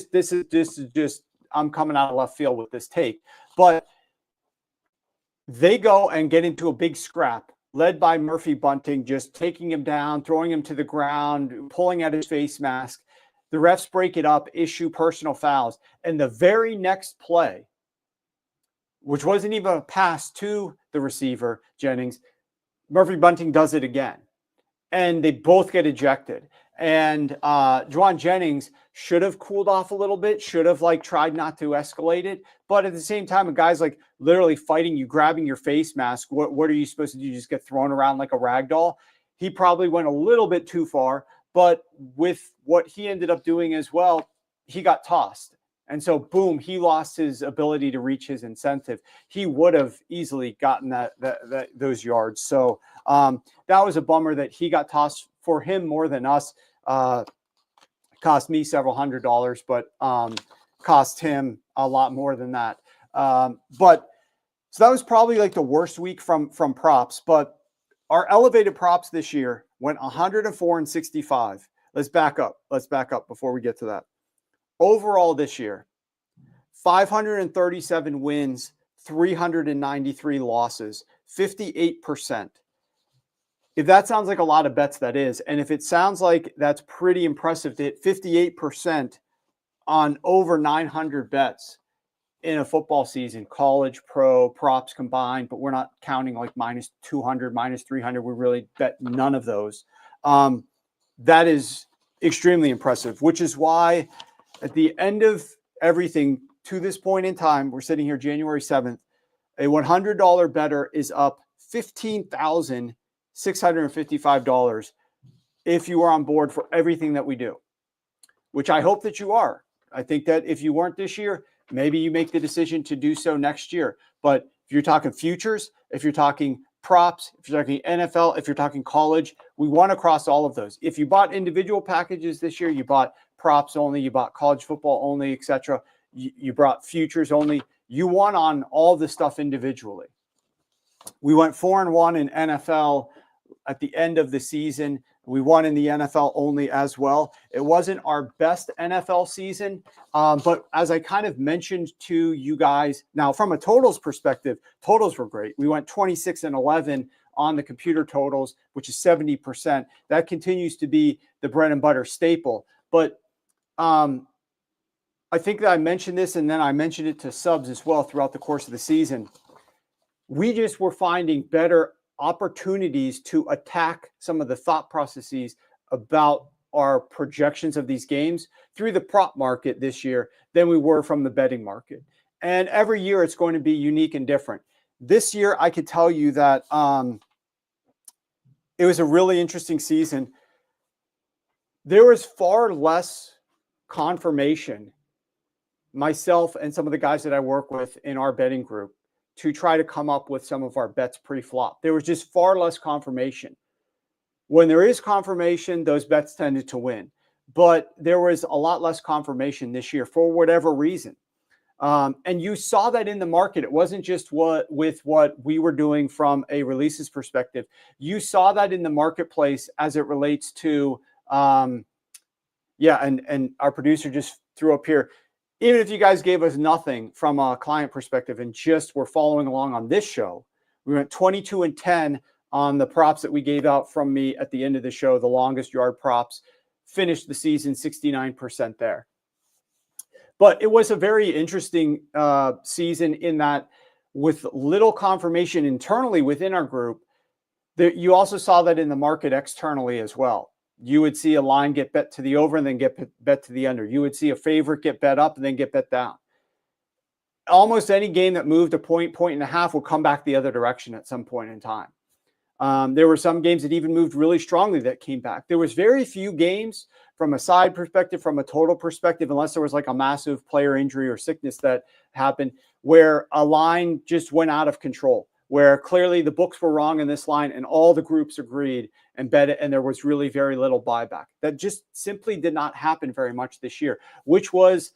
[SPEAKER 1] out of left field with this take, but they go and get into a big scrap led by Murphy Bunting, just taking him down, throwing him to the ground, pulling at his face mask. The refs break it up, issue personal fouls. And the very next play, which wasn't even a pass to the receiver, Jennings, Murphy Bunting does it again. And they both get ejected. And Juwan Jennings should have cooled off a little bit, should have tried not to escalate it. But at the same time, a guy's like literally fighting you, grabbing your face mask. What are you supposed to do? Just get thrown around like a rag doll? He probably went a little bit too far. But with what he ended up doing as well, he got tossed. And so, boom, he lost his ability to reach his incentive. He would have easily gotten those yards. So that was a bummer that he got tossed. For him more than us. Cost me several $100s, but cost him a lot more than that. But so that was probably like the worst week from props. But our elevated props this year went 104 and 65. Let's back up before we get to that. Overall this year, 537 wins, 393 losses, 58%. if that sounds like a lot of bets, that is. And if it sounds like that's pretty impressive to hit 58% on over 900 bets in a football season, college, pro, props combined, but we're not counting like minus 200, minus 300. We really bet none of those. That is extremely impressive, which is why at the end of everything to this point in time, we're sitting here January 7th, a $100 better is up $15,655 if you are on board for everything that we do, which I hope that you are. I think that if you weren't this year, maybe you make the decision to do so next year. But if you're talking futures, if you're talking props, if you're talking NFL, if you're talking college, we won across all of those. If you bought individual packages this year, you bought props only, you bought college football only, etc. You brought futures only. You won on all the stuff individually. We went 4-1 in NFL at the end of the season. We won in the NFL only as well. It wasn't our best NFL season, but as I kind of mentioned to you guys, now from a totals perspective, totals were great. We went 26-11 on the computer totals, which is 70%. That continues to be the bread and butter staple. But I think that I mentioned this, and then I mentioned it to subs as well throughout the course of the season. We just were finding better opportunities to attack some of the thought processes about our projections of these games through the prop market this year than we were from the betting market. And every year it's going to be unique and different. This year, I could tell you that it was a really interesting season. There was far less confirmation, myself and some of the guys that I work with in our betting group, to try to come up with some of our bets pre-flop. There was just far less confirmation. When there is confirmation, those bets tended to win. But there was a lot less confirmation this year for whatever reason. And you saw that in the market. It wasn't just with what we were doing from a releases perspective. You saw that in the marketplace as it relates to, and our producer just threw up here, even if you guys gave us nothing from a client perspective and just were following along on this show, we went 22-10 on the props that we gave out from me at the end of the show, the longest yard props, finished the season 69% there. But it was a very interesting season in that with little confirmation internally within our group, that you also saw that in the market externally as well. You would see a line get bet to the over and then get bet to the under. You would see a favorite get bet up and then get bet down. Almost any game that moved a point and a half will come back the other direction at some point in time. There were some games that even moved really strongly that came back. There was very few games from a side perspective, from a total perspective, unless there was like a massive player injury or sickness that happened, where a line just went out of control, where clearly the books were wrong in this line and all the groups agreed and bet it, and there was really very little buyback. That just simply did not happen very much this year, which was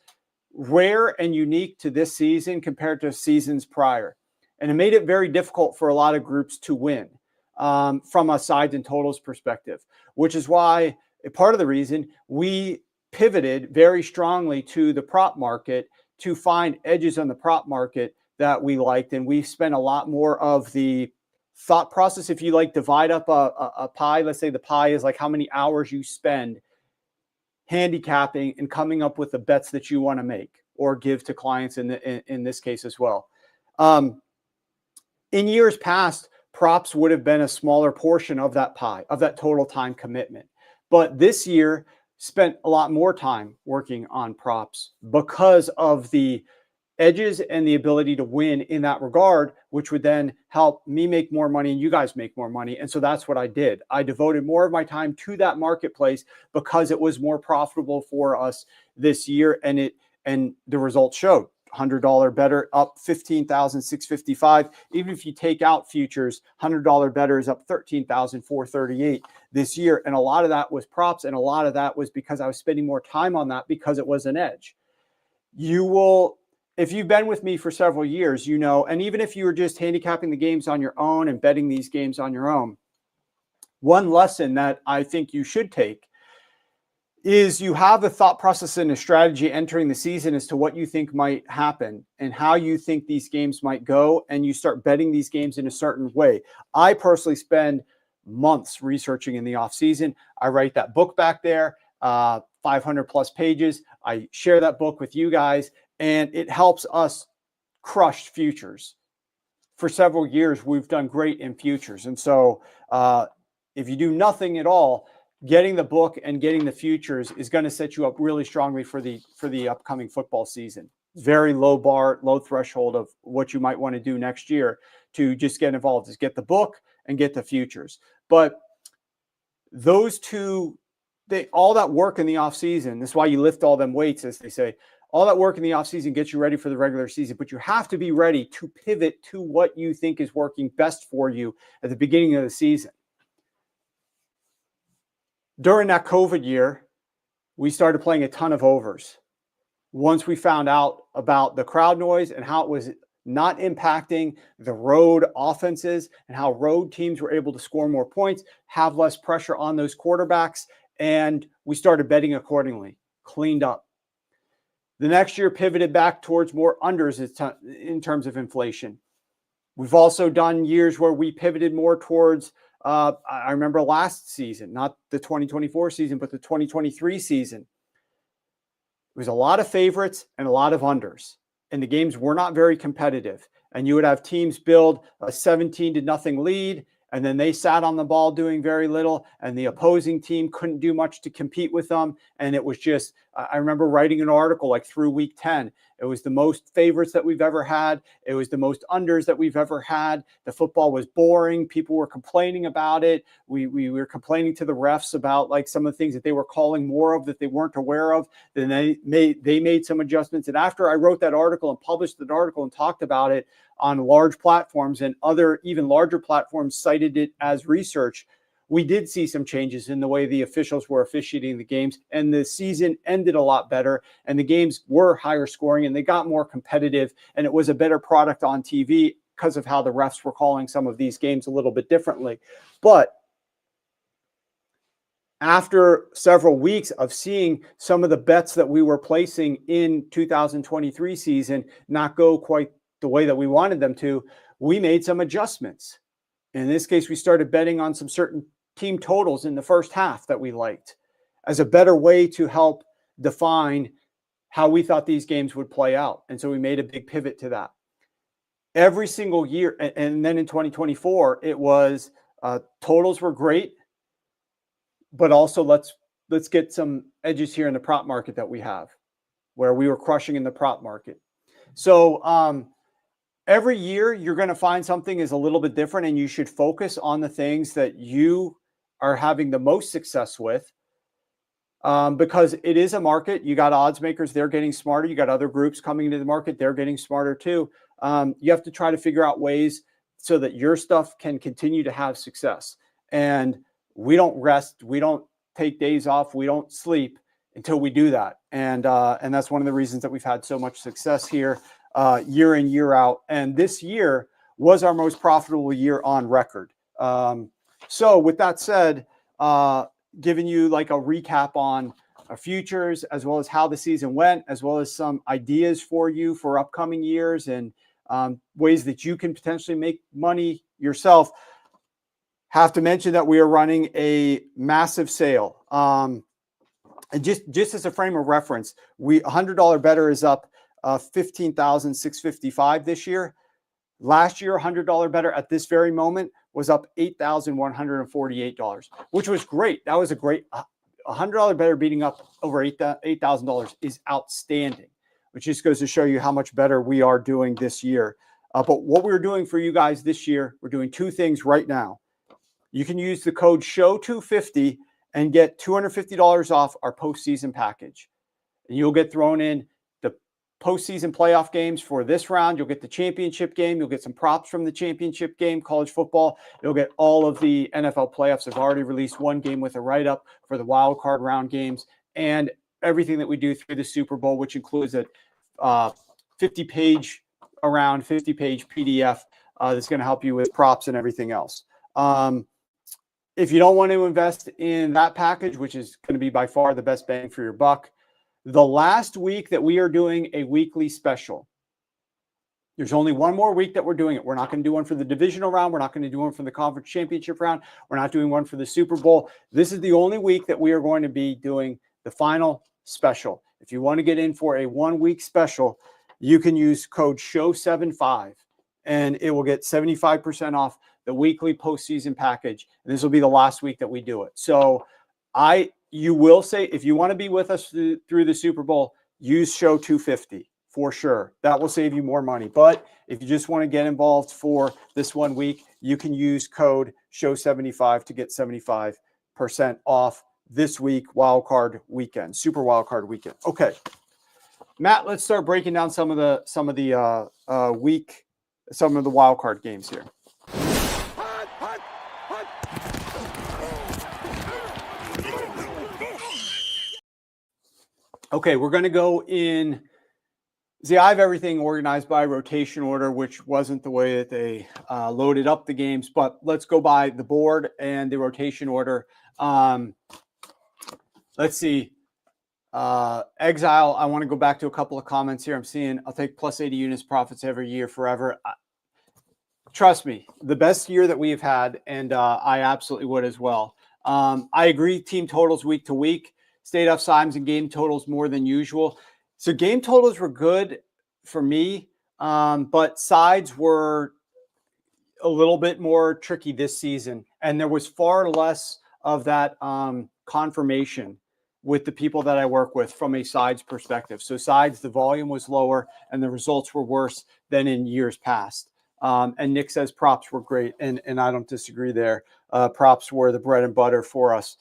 [SPEAKER 1] rare and unique to this season compared to seasons prior. And it made it very difficult for a lot of groups to win from a sides and totals perspective, which is why part of the reason we pivoted very strongly to the prop market to find edges on the prop market that we liked. And we spent a lot more of the thought process. If you like divide up a pie, let's say the pie is like how many hours you spend handicapping and coming up with the bets that you want to make or give to clients in this case as well. In years past, props would have been a smaller portion of that pie, of that total time commitment. But this year spent a lot more time working on props because of the edges and the ability to win in that regard, which would then help me make more money and you guys make more money. And so that's what I did. I devoted more of my time to that marketplace because it was more profitable for us this year. And the results showed. $100 better up 15,655. Even if you take out futures, $100 better is up 13,438 this year. And a lot of that was props. And a lot of that was because I was spending more time on that because it was an edge. You will, if you've been with me for several years, you know, and even if you were just handicapping the games on your own and betting these games on your own, one lesson that I think you should take is you have a thought process and a strategy entering the season as to what you think might happen and how you think these games might go, and you start betting these games in a certain way. I personally spend months researching in the off season. I write that book back there, 500 plus pages. I share that book with you guys, and it helps us crush futures. For several years, we've done great in futures. And so if you do nothing at all, getting the book and getting the futures is going to set you up really strongly for the upcoming football season. Very low bar, low threshold of what you might want to do next year to just get involved is get the book and get the futures. But those two, all that work in the off season, this is why you lift all them weights, as they say. All that work in the offseason gets you ready for the regular season, but you have to be ready to pivot to what you think is working best for you at the beginning of the season. During that COVID year, we started playing a ton of overs. Once we found out about the crowd noise and how it was not impacting the road offenses and how road teams were able to score more points, have less pressure on those quarterbacks, and we started betting accordingly, cleaned up. The next year pivoted back towards more unders in terms of inflation. We've also done years where we pivoted more towards, I remember last season, not the 2024 season, but the 2023 season. It was a lot of favorites and a lot of unders, and the games were not very competitive. And you would have teams build a 17-0 lead, and then they sat on the ball doing very little, and the opposing team couldn't do much to compete with them. And it was just, I remember writing an article like through week 10. It was the most favorites that we've ever had. It was the most unders that we've ever had. The football was boring. People were complaining about it. We were complaining to the refs about like some of the things that they were calling more of that they weren't aware of. Then they made some adjustments. And after I wrote that article and published that article and talked about it on large platforms, and other even larger platforms cited it as research, we did see some changes in the way the officials were officiating the games, and the season ended a lot better, and the games were higher scoring, and they got more competitive, and it was a better product on TV because of how the refs were calling some of these games a little bit differently. But after several weeks of seeing some of the bets that we were placing in 2023 season not go quite the way that we wanted them to, we made some adjustments. In this case, we started betting on some certain team totals in the first half that we liked as a better way to help define how we thought these games would play out. And so we made a big pivot to that. Every single year, and then in 2024, it was totals were great, but also let's get some edges here in the prop market that we have, where we were crushing in the prop market. So every year you're going to find something is a little bit different, and you should focus on the things that you are having the most success with, because it is a market. You got odds makers, they're getting smarter. You got other groups coming into the market, they're getting smarter too. You have to try to figure out ways so that your stuff can continue to have success. And we don't rest, we don't take days off, we don't sleep until we do that. And that's one of the reasons that we've had so much success here year in, year out. And this year was our most profitable year on record. So with that said, giving you like a recap on our futures, as well as how the season went, as well as some ideas for you for upcoming years, and ways that you can potentially make money yourself. Have to mention that we are running a massive sale. And just as a frame of reference, $100 better is up $15,655 this year. Last year, $100 better at this very moment was up $8,148, which was great. That was a great $100 better beating up over $8,000 is outstanding, which just goes to show you how much better we are doing this year. But what we're doing for you guys this year, we're doing two things right now. You can use the code SHOW250 and get $250 off our postseason package. And you'll get thrown in the postseason playoff games for this round. You'll get the championship game. You'll get some props from the championship game, college football. You'll get all of the NFL playoffs. I've already released one game with a write-up for the wild card round games, and everything that we do through the Super Bowl, which includes a 50-page PDF that's going to help you with props and everything else. If you don't want to invest in that package, which is going to be by far the best bang for your buck, the last week that we are doing a weekly special, There's only one more week that we're doing it. We're not going to do one for the divisional round. We're not going to do one for the conference championship round. We're not doing one for the Super Bowl. This is the only week that we are going to be doing the final special. If you want to get in for a 1-week special, you can use code SHOW75 and it will get 75% off the weekly postseason package. And this will be the last week that we do it. So you will say, if you want to be with us through the Super Bowl, use Show 250 for sure. That will save you more money. But if you just want to get involved for this 1 week, you can use code SHOW75 to get 75% off this week, wildcard weekend, super wildcard weekend. Okay, Matt, let's start breaking down some of the wildcard games here. Okay, we're going to go in. See, I have everything organized by rotation order, which wasn't the way that they loaded up the games, but let's go by the board and the rotation order. Let's see. Exile, I want to go back to a couple of comments here. I'm seeing I'll take plus 80 units profits every year forever. Trust me, the best year that we have had, and I absolutely would as well. I agree, team totals week to week. Stayed off sides and game totals more than usual. So game totals were good for me, but sides were a little bit more tricky this season. And there was far less of that confirmation with the people that I work with from a sides perspective. So sides, the volume was lower and the results were worse than in years past. And Nick says props were great, and I don't disagree there. Props were the bread and butter for us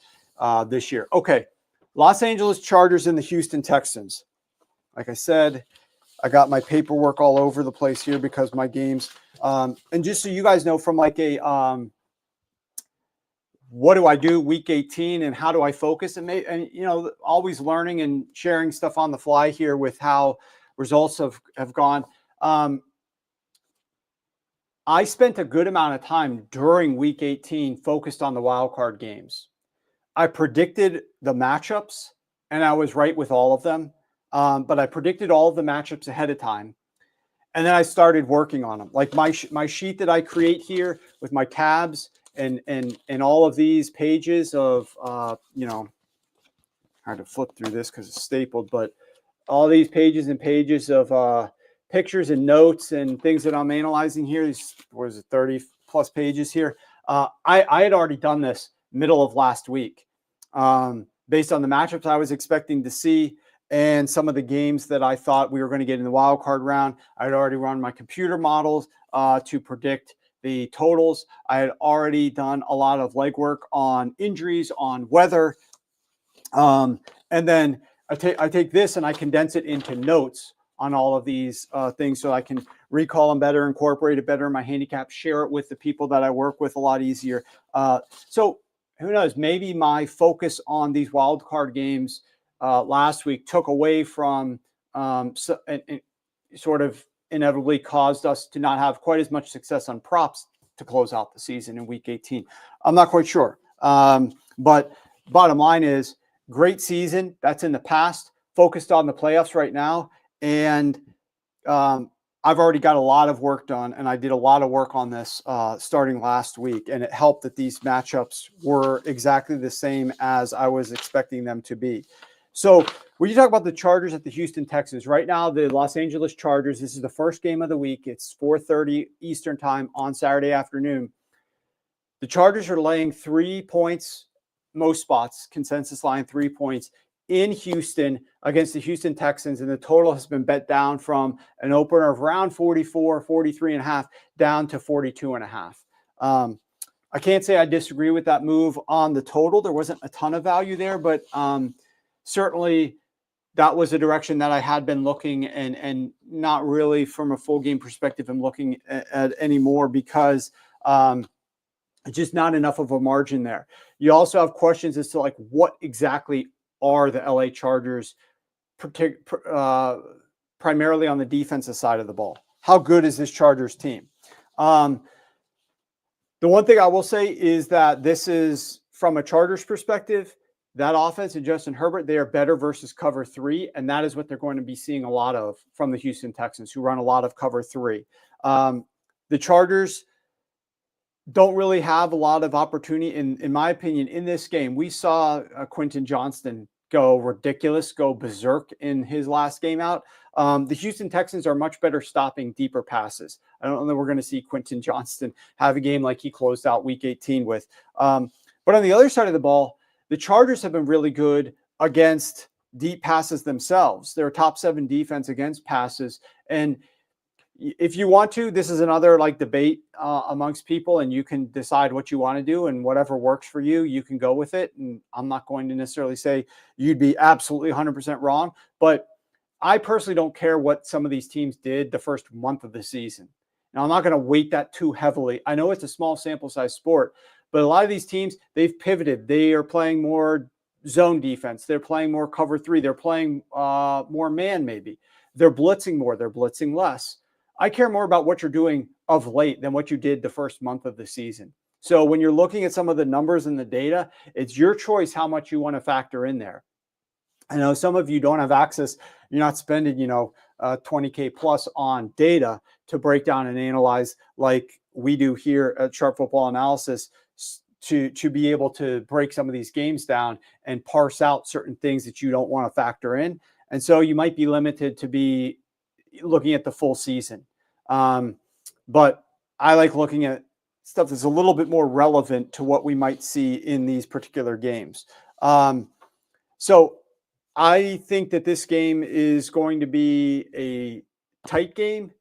[SPEAKER 1] this year. Okay, Los Angeles Chargers and the Houston Texans. Like I said, I got my paperwork all over the place here because my games. And just so you guys know, from like a what do I do week 18 and how do I focus? And you know, always learning and sharing stuff on the fly here with how results have gone. I spent a good amount of time during week 18 focused on the wild card games. I predicted the matchups, and I was right with all of them. But I predicted all of the matchups ahead of time. And then I started working on them. Like my sheet that I create here with my tabs and all of these pages of, you know, hard to flip through this because it's stapled, but all these pages and pages of pictures and notes and things that I'm analyzing here. These, what is it, 30 plus pages here. I had already done this middle of last week based on the matchups I was expecting to see and some of the games that I thought we were going to get in the wild card round. I had already run my computer models to predict the totals. I had already done a lot of legwork on injuries, on weather. And then I take this and I condense it into notes on all of these things so I can recall them better, incorporate it better in my handicap, share it with the people that I work with a lot easier. So who knows, maybe my focus on these wild card games last week took away from and sort of inevitably caused us to not have quite as much success on props to close out the season in week 18. I'm not quite sure. But bottom line is great season. That's in the past. Focused on the playoffs right now. And I've already got a lot of work done, and I did a lot of work on this starting last week, and it helped that these matchups were exactly the same as I was expecting them to be. So when you talk about the Chargers at the Houston Texans, right now the Los Angeles Chargers, this is the first game of the week. It's 4:30 Eastern time on Saturday afternoon. The Chargers are laying 3 points, most spots, consensus line 3 points in Houston against the Houston Texans, and the total has been bet down from an opener of around 44, 43.5 down to 42.5. I can't say I disagree with that move on the total. There wasn't a ton of value there, but certainly that was a direction that I had been looking and not really from a full game perspective I'm looking at anymore because just not enough of a margin there. You also have questions as to like what exactly are the LA Chargers, primarily on the defensive side of the ball. How good is this Chargers team? The one thing I will say is that this is, from a Chargers perspective, that offense and Justin Herbert, they are better versus cover 3, and that is what they're going to be seeing a lot of from the Houston Texans, who run a lot of cover 3. The Chargers don't really have a lot of opportunity, in my opinion, in this game. We saw Quentin Johnston go ridiculous, go berserk in his last game out. The Houston Texans are much better stopping deeper passes. I don't know that we're going to see Quentin Johnston have a game like he closed out Week 18 with. But on the other side of the ball, the Chargers have been really good against deep passes themselves. They're a top 7 defense against passes. And if you want to, this is another like debate amongst people, and you can decide what you want to do, and whatever works for you, you can go with it. And I'm not going to necessarily say you'd be absolutely 100% wrong, but I personally don't care what some of these teams did the first month of the season. Now, I'm not going to weight that too heavily. I know it's a small sample size sport, but a lot of these teams, they've pivoted. They are playing more zone defense. They're playing more cover 3. They're playing more man maybe. They're blitzing more. They're blitzing less. I care more about what you're doing of late than what you did the first month of the season. So when you're looking at some of the numbers and the data, it's your choice how much you want to factor in there. I know some of you don't have access. You're not spending, $20K plus on data to break down and analyze like we do here at Sharp Football Analysis to be able to break some of these games down and parse out certain things that you don't want to factor in. And so you might be limited to be looking at the full season. But I like looking at stuff that's a little bit more relevant to what we might see in these particular games. So I think that this game is going to be a tight game.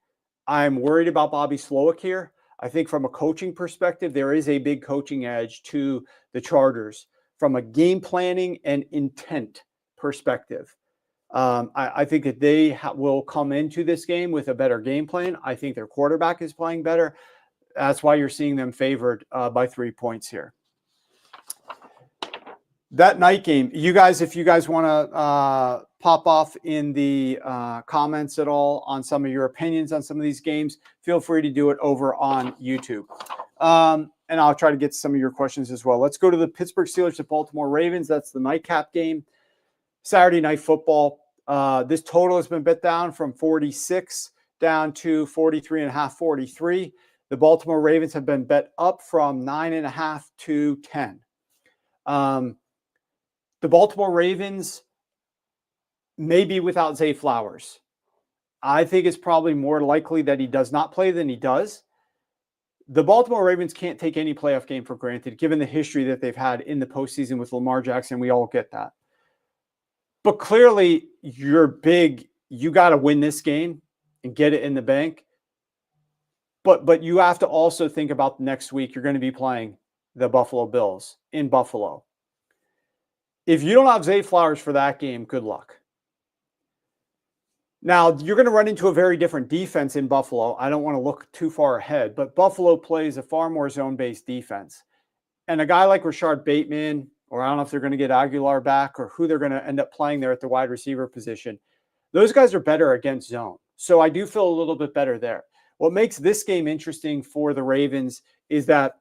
[SPEAKER 1] I'm worried about Bobby Slowick here. I think from a coaching perspective, there is a big coaching edge to the Chargers from a game planning and intent perspective. I think that they will come into this game with a better game plan. I think their quarterback is playing better. That's why you're seeing them favored by 3 points here. That night game, you guys, if you guys want to pop off in the comments at all on some of your opinions on some of these games, feel free to do it over on YouTube. And I'll try to get to some of your questions as well. Let's go to the Pittsburgh Steelers at Baltimore Ravens. That's the nightcap game. Saturday Night Football. This total has been bet down from 46 down to 43.5, 43. The Baltimore Ravens have been bet up from 9.5 to 10. The Baltimore Ravens may be without Zay Flowers. I think it's probably more likely that he does not play than he does. The Baltimore Ravens can't take any playoff game for granted, given the history that they've had in the postseason with Lamar Jackson. We all get that. But clearly, you're big. You got to win this game and get it in the bank. But you have to also think about next week. You're going to be playing the Buffalo Bills in Buffalo. If you don't have Zay Flowers for that game, good luck. Now, you're going to run into a very different defense in Buffalo. I don't want to look too far ahead, but Buffalo plays a far more zone-based defense. And a guy like Rashard Bateman, or I don't know if they're going to get Aguilar back or who they're going to end up playing there at the wide receiver position, those guys are better against zone. So I do feel a little bit better there. What makes this game interesting for the Ravens is that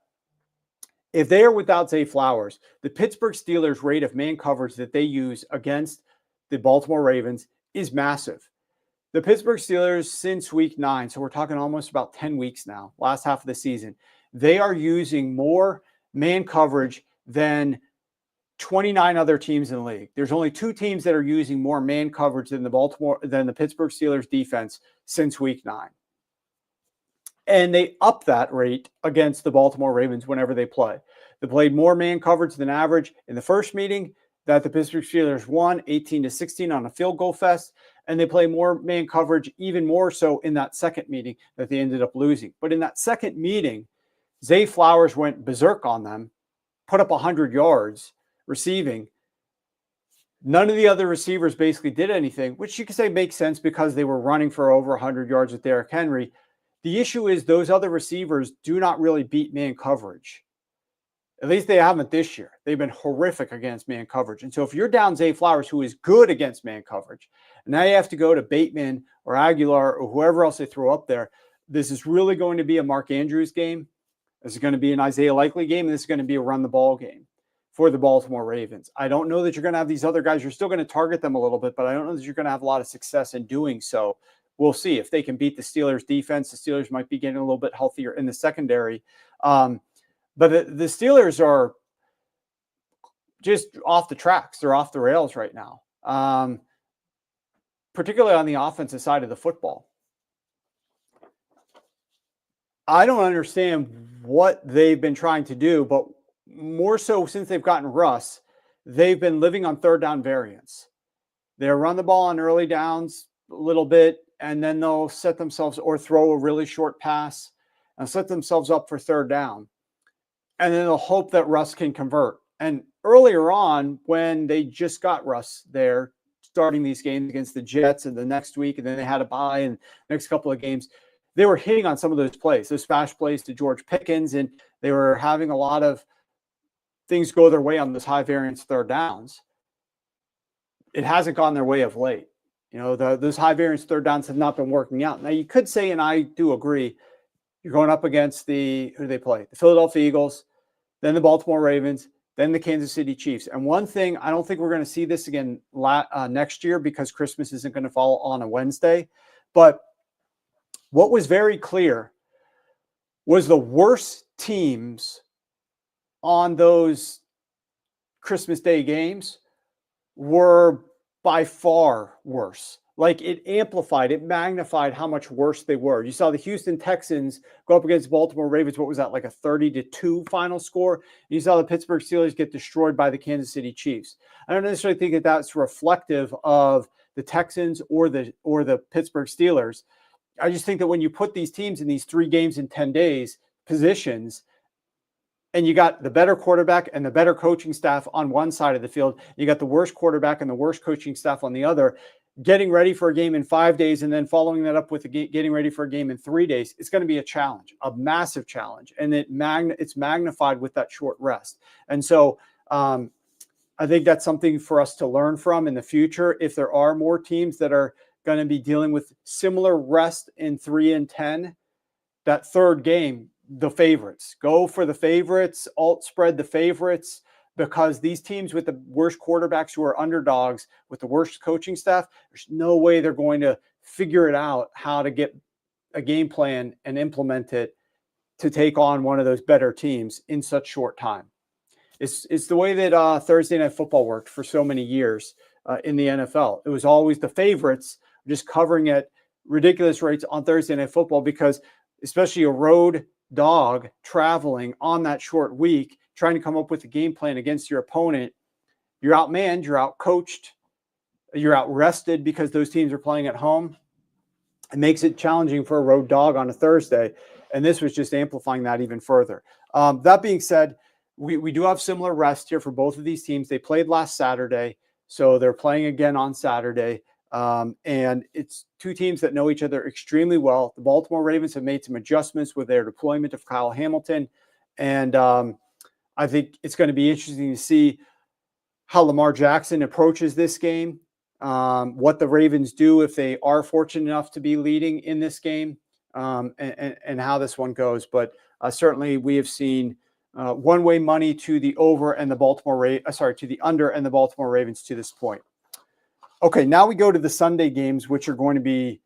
[SPEAKER 1] if they are without Zay Flowers, the Pittsburgh Steelers' rate of man coverage that they use against the Baltimore Ravens is massive. The Pittsburgh Steelers, since week 9, so we're talking almost about 10 weeks now, last half of the season, they are using more man coverage than 29 other teams in the league. There's only 2 teams that are using more man coverage than the Pittsburgh Steelers defense since week 9. And they up that rate against the Baltimore Ravens whenever they play. They played more man coverage than average in the first meeting that the Pittsburgh Steelers won 18-16 on a field goal fest. And they play more man coverage, even more so in that second meeting that they ended up losing. But in that second meeting, Zay Flowers went berserk on them, put up 100 yards receiving. None of the other receivers basically did anything, which you could say makes sense because they were running for over 100 yards with Derrick Henry. The issue is those other receivers do not really beat man coverage. At least they haven't this year. They've been horrific against man coverage. And so if you're down Zay Flowers, who is good against man coverage, and now you have to go to Bateman or Aguilar or whoever else they throw up there, this is really going to be a Mark Andrews game. This is going to be an Isaiah Likely game, and this is going to be a run the ball game. for the Baltimore Ravens. I don't know that you're going to have these other guys. You're still going to target them a little bit, but I don't know that you're going to have a lot of success in doing so. We'll see if they can beat the Steelers defense. The Steelers might be getting a little bit healthier in the secondary. But the Steelers are just off the tracks. They're off the rails right now, particularly on the offensive side of the football. I don't understand what they've been trying to do, but more so since they've gotten Russ, they've been living on third down variants. They'll run the ball on early downs a little bit, and then they'll set themselves or throw a really short pass and set themselves up for third down. And then they'll hope that Russ can convert. And earlier on, when they just got Russ there, starting these games against the Jets and the next week, and then they had a bye and next couple of games, they were hitting on some of those plays, those smash plays to George Pickens, and they were having a lot of things go their way on those high variance third downs. It hasn't gone their way of late. Those high variance third downs have not been working out. Now, you could say, and I do agree, you're going up against who do they play? The Philadelphia Eagles, then the Baltimore Ravens, then the Kansas City Chiefs. And one thing, I don't think we're going to see this again next year because Christmas isn't going to fall on a Wednesday. But what was very clear was the worst teams on those Christmas Day games were by far worse. Like, it amplified, it magnified how much worse they were. You saw the Houston Texans go up against Baltimore Ravens. What was that, like a 30-2 final score? And you saw the Pittsburgh Steelers get destroyed by the Kansas City Chiefs. I don't necessarily think that that's reflective of the Texans or the Pittsburgh Steelers. I just think that when you put these teams in these 3 games in 10 days positions, and you got the better quarterback and the better coaching staff on one side of the field, you got the worst quarterback and the worst coaching staff on the other, getting ready for a game in 5 days and then following that up with getting ready for a game in 3 days, it's going to be a challenge, a massive challenge. And it's magnified with that short rest. And so I think that's something for us to learn from in the future. If there are more teams that are going to be dealing with similar rest in 3 and 10, that third game, the favorites. Go for the favorites, alt spread the favorites, because these teams with the worst quarterbacks who are underdogs with the worst coaching staff, there's no way they're going to figure it out how to get a game plan and implement it to take on one of those better teams in such short time. It's the way that Thursday Night Football worked for so many years in the NFL. It was always the favorites just covering at ridiculous rates on Thursday Night Football because especially a road dog traveling on that short week, trying to come up with a game plan against your opponent, you're outmanned, you're outcoached, you're outrested because those teams are playing at home. It makes it challenging for a road dog on a Thursday, and this was just amplifying that even further. That being said, we do have similar rest here for both of these teams. They played last Saturday, so they're playing again on Saturday. And it's 2 teams that know each other extremely well. The Baltimore Ravens have made some adjustments with their deployment of Kyle Hamilton. And I think it's going to be interesting to see how Lamar Jackson approaches this game, what the Ravens do if they are fortunate enough to be leading in this game, and how this one goes. But certainly we have seen one-way money to the over and the to the under and the Baltimore Ravens to this point. Okay, now we go to the Sunday games, which are going to be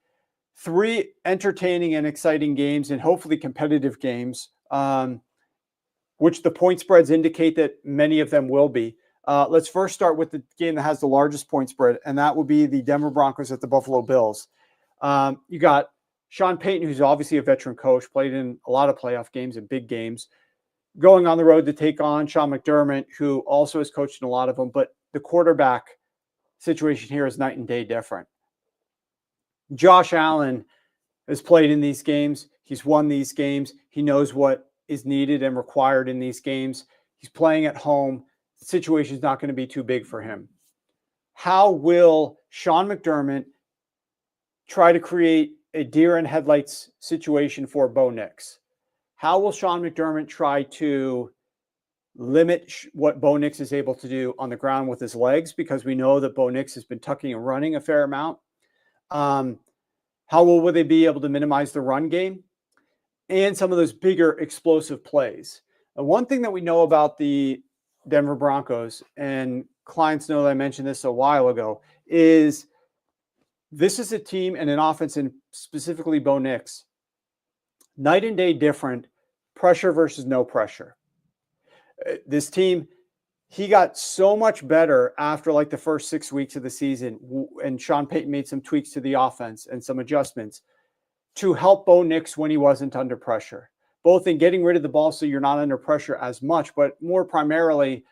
[SPEAKER 1] 3 entertaining and exciting games and hopefully competitive games, which the point spreads indicate that many of them will be. Let's first start with the game that has the largest point spread, and that will be the Denver Broncos at the Buffalo Bills. You got Sean Payton, who's obviously a veteran coach, played in a lot of playoff games and big games, going on the road to take on Sean McDermott, who also has coached in a lot of them, but the quarterback situation here is night and day different. Josh Allen has played in these games. He's won these games. He knows what is needed and required in these games. He's playing at home. The situation is not going to be too big for him. How will Sean McDermott try to create a deer in headlights situation for Bo Nix? How will Sean McDermott try to limit what Bo Nix is able to do on the ground with his legs, because we know that Bo Nix has been tucking and running a fair amount? How will they be able to minimize the run game and some of those bigger explosive plays? And one thing that we know about the Denver Broncos, and clients know that I mentioned this a while ago, is this is a team and an offense, and specifically Bo Nix, night and day different, pressure versus no pressure. This team, he got so much better after like the first 6 weeks of the season, and Sean Payton made some tweaks to the offense and some adjustments to help Bo Nix when he wasn't under pressure, both in getting rid of the ball so you're not under pressure as much, but more primarily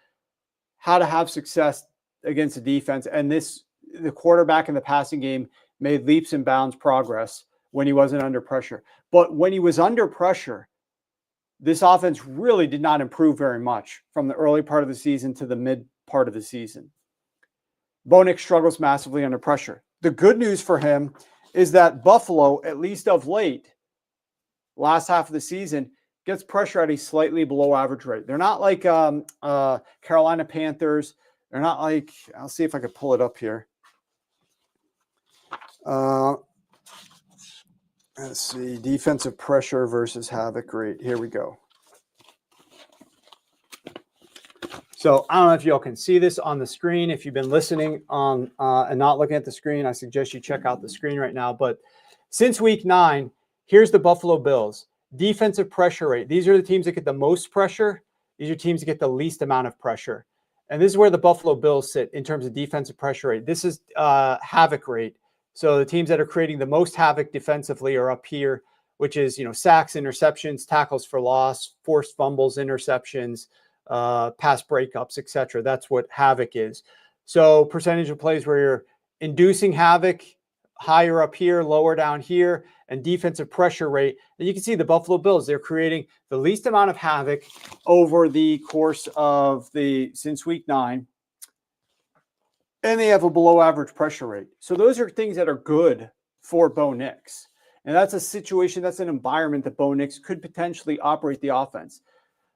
[SPEAKER 1] how to have success against the defense. And the quarterback in the passing game made leaps and bounds progress when he wasn't under pressure. But when he was under pressure, this offense really did not improve very much from the early part of the season to the mid part of the season. Bo Nix struggles massively under pressure. The good news for him is that Buffalo, at least of late, last half of the season, gets pressure at a slightly below average rate. They're not like Carolina Panthers. They're not like, I'll see if I could pull it up here. Let's see, defensive pressure versus havoc rate. Here we go. So I don't know if y'all can see this on the screen. If you've been listening and not looking at the screen, I suggest you check out the screen right now. But since week 9, here's the Buffalo Bills. Defensive pressure rate. These are the teams that get the most pressure. These are teams that get the least amount of pressure. And this is where the Buffalo Bills sit in terms of defensive pressure rate. This is havoc rate. So the teams that are creating the most havoc defensively are up here, which is, sacks, interceptions, tackles for loss, forced fumbles, interceptions, pass breakups, etc. That's what havoc is. So percentage of plays where you're inducing havoc, higher up here, lower down here, and defensive pressure rate. And you can see the Buffalo Bills, they're creating the least amount of havoc over the course of since week 9. And they have a below average pressure rate. So those are things that are good for Bo Nix. And that's a situation, that's an environment that Bo Nix could potentially operate the offense.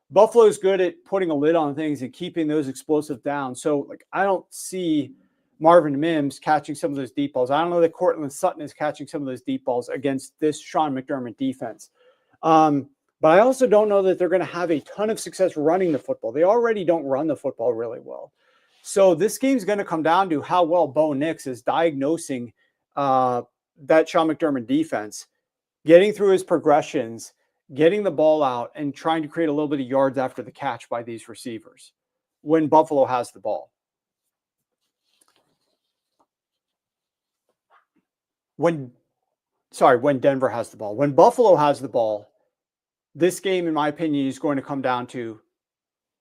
[SPEAKER 1] Buffalo is good at putting a lid on things and keeping those explosive down. So I don't see Marvin Mims catching some of those deep balls. I don't know that Cortland Sutton is catching some of those deep balls against this Sean McDermott defense. But I also don't know that they're going to have a ton of success running the football. They already don't run the football really well. So this game's going to come down to how well Bo Nix is diagnosing that Sean McDermott defense, getting through his progressions, getting the ball out, and trying to create a little bit of yards after the catch by these receivers when Buffalo has the ball. When Denver has the ball. When Buffalo has the ball, this game, in my opinion, is going to come down to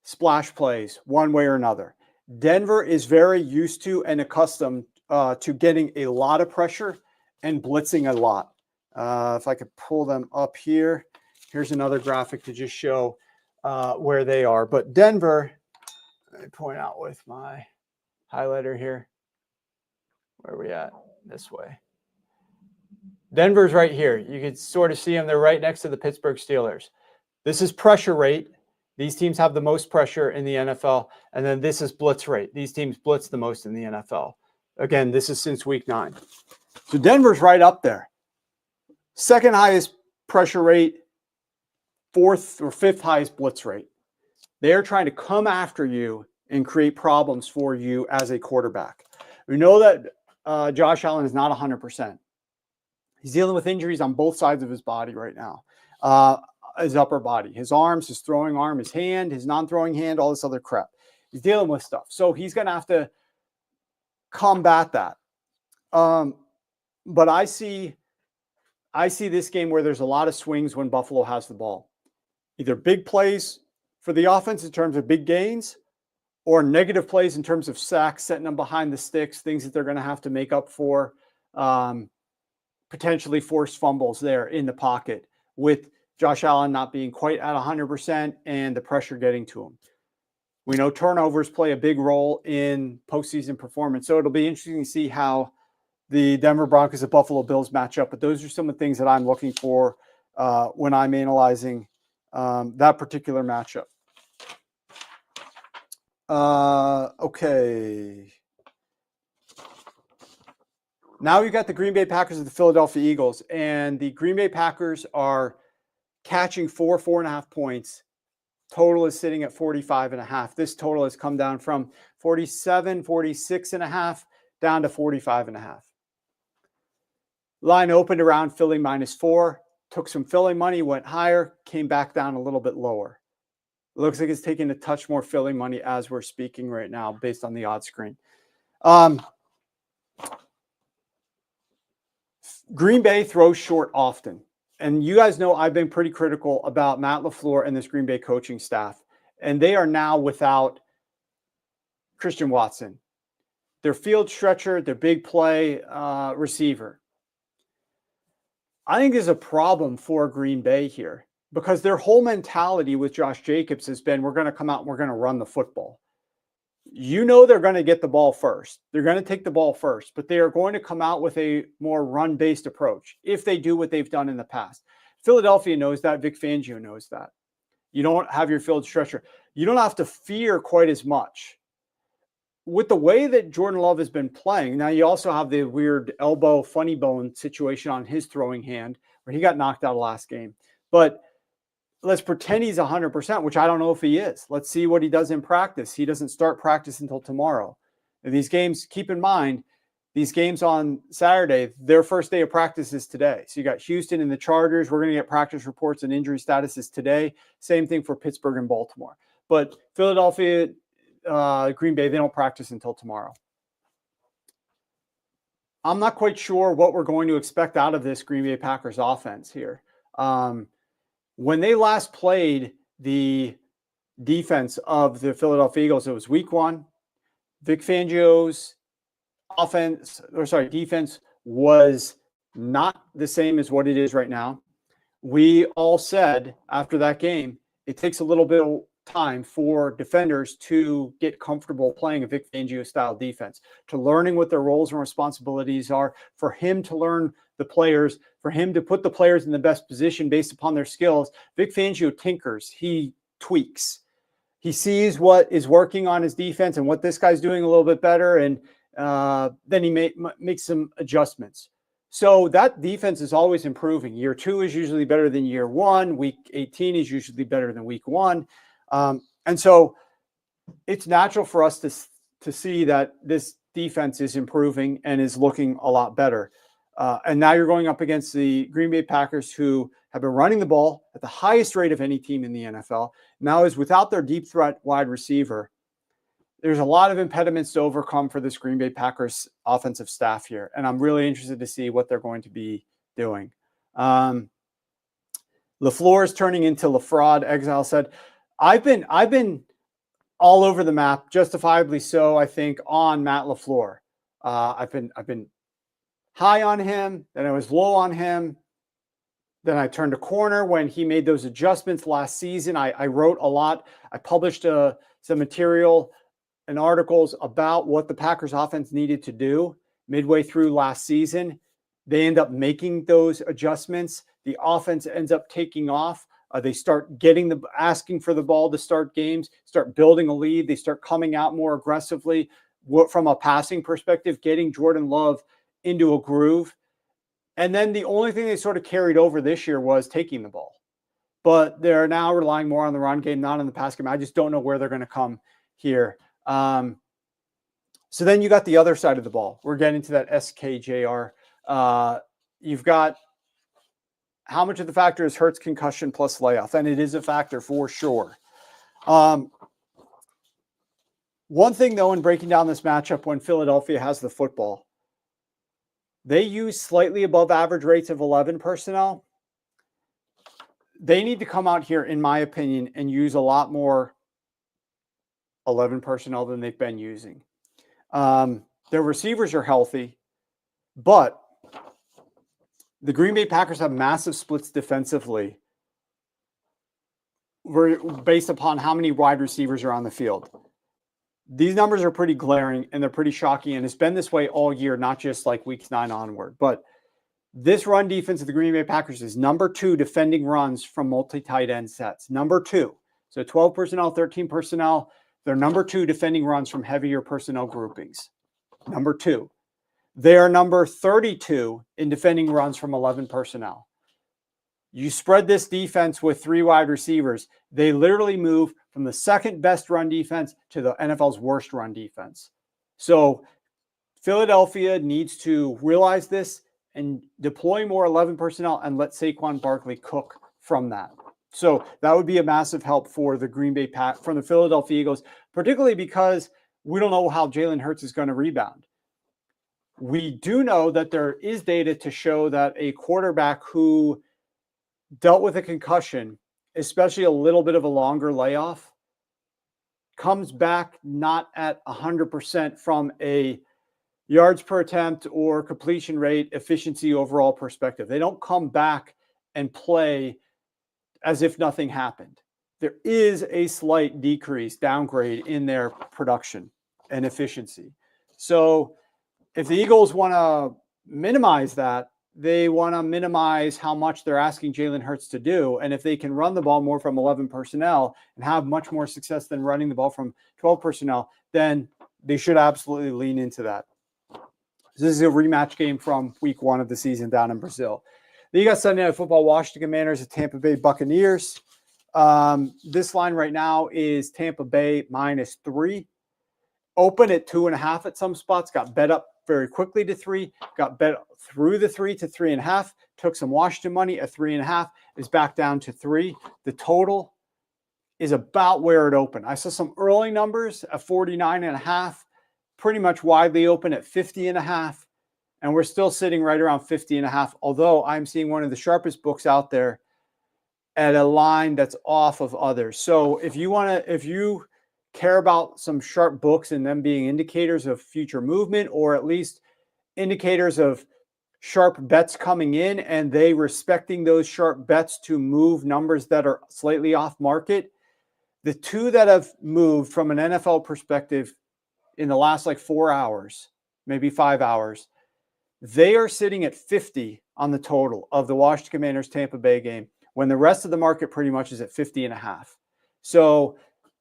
[SPEAKER 1] splash plays one way or another. Denver is very used to and accustomed to getting a lot of pressure and blitzing a lot. If I could pull them up here, here's another graphic to just show where they are. But Denver, let me point out with my highlighter here. Where are we at? This way. Denver's right here. You can sort of see them. They're right next to the Pittsburgh Steelers. This is pressure rate. These teams have the most pressure in the NFL. And then this is blitz rate. These teams blitz the most in the NFL. Again, this is since week 9. So Denver's right up there. Second highest pressure rate, 4th or 5th highest blitz rate. They're trying to come after you and create problems for you as a quarterback. We know that Josh Allen is not 100%. He's dealing with injuries on both sides of his body right now. His upper body, his arms, his throwing arm, his hand, his non-throwing hand, all this other crap. He's dealing with stuff. So he's going to have to combat that. But I see this game where there's a lot of swings when Buffalo has the ball. Either big plays for the offense in terms of big gains, or negative plays in terms of sacks, setting them behind the sticks, things that they're going to have to make up for, potentially forced fumbles there in the pocket with Josh Allen not being quite at 100% and the pressure getting to him. We know turnovers play a big role in postseason performance. So it'll be interesting to see how the Denver Broncos and Buffalo Bills match up. But those are some of the things that I'm looking for when I'm analyzing that particular matchup. Okay. Now we've got the Green Bay Packers and the Philadelphia Eagles. And the Green Bay Packers are catching 4.5 points Total is sitting at 45.5. This total has come down from 47, 46.5 down to 45.5. Line opened around Philly -4. Took some Philly money, went higher, came back down a little bit lower. It looks like it's taking a touch more Philly money as we're speaking right now based on the odds screen. Green Bay throws short often. And you guys know I've been pretty critical about Matt LaFleur and this Green Bay coaching staff. And they are now without Christian Watson, their field stretcher, their big play receiver. I think there's a problem for Green Bay here because their whole mentality with Josh Jacobs has been, we're going to come out and we're going to run the football. You know they're going to get the ball first. They're going to take the ball first, but they are going to come out with a more run-based approach if they do what they've done in the past. Philadelphia knows that. Vic Fangio knows that. You don't have your field stretcher. You don't have to fear quite as much. With the way that Jordan Love has been playing, now you also have the weird elbow funny bone situation on his throwing hand where he got knocked out last game. But let's pretend he's 100%, which I don't know if he is. Let's see what he does in practice. He doesn't start practice until tomorrow. And these games, keep in mind, these games on Saturday, their first day of practice is today. So you got Houston and the Chargers. We're going to get practice reports and injury statuses today. Same thing for Pittsburgh and Baltimore. But Philadelphia, Green Bay, they don't practice until tomorrow. I'm not quite sure what we're going to expect out of this Green Bay Packers offense here. When they last played the defense of the Philadelphia Eagles, it was week 1. Vic Fangio's defense was not the same as what it is right now. We all said after that game, it takes a little bit of time for defenders to get comfortable playing a Vic Fangio style defense, to learning what their roles and responsibilities are, for him to learn the players, for him to put the players in the best position based upon their skills. Vic Fangio tinkers, he tweaks. He sees what is working on his defense and what this guy's doing a little bit better, and then he makes some adjustments. So that defense is always improving. Year 2 is usually better than year 1. Week 18 is usually better than week 1. And so it's natural for us to see that this defense is improving and is looking a lot better. And now you're going up against the Green Bay Packers, who have been running the ball at the highest rate of any team in the NFL. Now is without their deep threat wide receiver. There's a lot of impediments to overcome for this Green Bay Packers offensive staff here. And I'm really interested to see what they're going to be doing. LaFleur is turning into LaFraud. Exile said, I've been all over the map, justifiably so, I think, on Matt LaFleur. I've been high on him, then I was low on him. Then I turned a corner when he made those adjustments last season. I wrote a lot. I published some material and articles about what the Packers offense needed to do midway through last season. They end up making those adjustments. The offense ends up taking off. They start asking for the ball to start games, start building a lead. They start coming out more aggressively from a passing perspective, getting Jordan Love into a groove. And then the only thing they sort of carried over this year was taking the ball. But they're now relying more on the run game, not on the pass game. I just don't know where they're going to come here. So then you got the other side of the ball. We're getting to that SKJR. You've got how much of the factor is Hurts concussion plus layoff, and it is a factor for sure. One thing, though, in breaking down this matchup when Philadelphia has the football, they use slightly above average rates of 11 personnel. They need to come out here, in my opinion, and use a lot more 11 personnel than they've been using. Their receivers are healthy, but the Green Bay Packers have massive splits defensively based upon how many wide receivers are on the field. These numbers are pretty glaring and they're pretty shocking, and it's been this way all year, not just like week 9 onward. But this run defense of the Green Bay Packers is number 2 defending runs from multi-tight end sets. Number 2. So 12 personnel, 13 personnel. They're number 2 defending runs from heavier personnel groupings. Number 2. They are number 32 in defending runs from 11 personnel. You spread this defense with 3 wide receivers. They literally move from the second best run defense to the NFL's worst run defense. So Philadelphia needs to realize this and deploy more 11 personnel and let Saquon Barkley cook from that. So that would be a massive help for the Green Bay Pack, from the Philadelphia Eagles, particularly because we don't know how Jalen Hurts is going to rebound. We do know that there is data to show that a quarterback who dealt with a concussion, especially a little bit of a longer layoff, comes back not at 100% from a yards per attempt or completion rate, efficiency overall perspective. They don't come back and play as if nothing happened. There is a slight decrease, downgrade in their production and efficiency. So if the Eagles want to minimize that, they want to minimize how much they're asking Jalen Hurts to do. And if they can run the ball more from 11 personnel and have much more success than running the ball from 12 personnel, then they should absolutely lean into that. This is a rematch game from week 1 of the season down in Brazil. Then you got Sunday Night Football, Washington Commanders at Tampa Bay Buccaneers. This line right now is Tampa Bay -3. Open at 2.5 at some spots, got bet up very quickly to 3, got bet through the 3 to 3.5, took some Washington money at 3.5, is back down to 3. The total is about where it opened. I saw some early numbers at 49.5, pretty much widely open at 50.5, and we're still sitting right around 50.5, although I'm seeing one of the sharpest books out there at a line that's off of others. So if you care about some sharp books and them being indicators of future movement, or at least indicators of sharp bets coming in and they respecting those sharp bets to move numbers that are slightly off market, the 2 that have moved from an NFL perspective in the last 4 hours, maybe 5 hours, they are sitting at 50 on the total of the Washington Commanders Tampa Bay game, when the rest of the market pretty much is at 50.5. So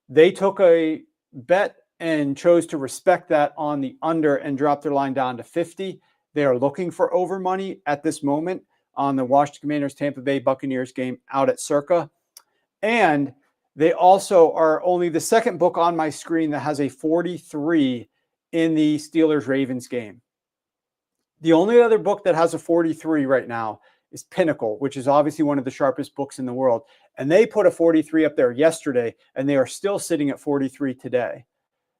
[SPEAKER 1] they took a bet and chose to respect that on the under and drop their line down to 50. They are looking for over money at this moment on the Washington Commanders Tampa Bay Buccaneers game out at Circa. And they also are only the second book on my screen that has a 43 in the Steelers-Ravens game. The only other book that has a 43 right now is Pinnacle, which is obviously one of the sharpest books in the world. And they put a 43 up there yesterday, and they are still sitting at 43 today.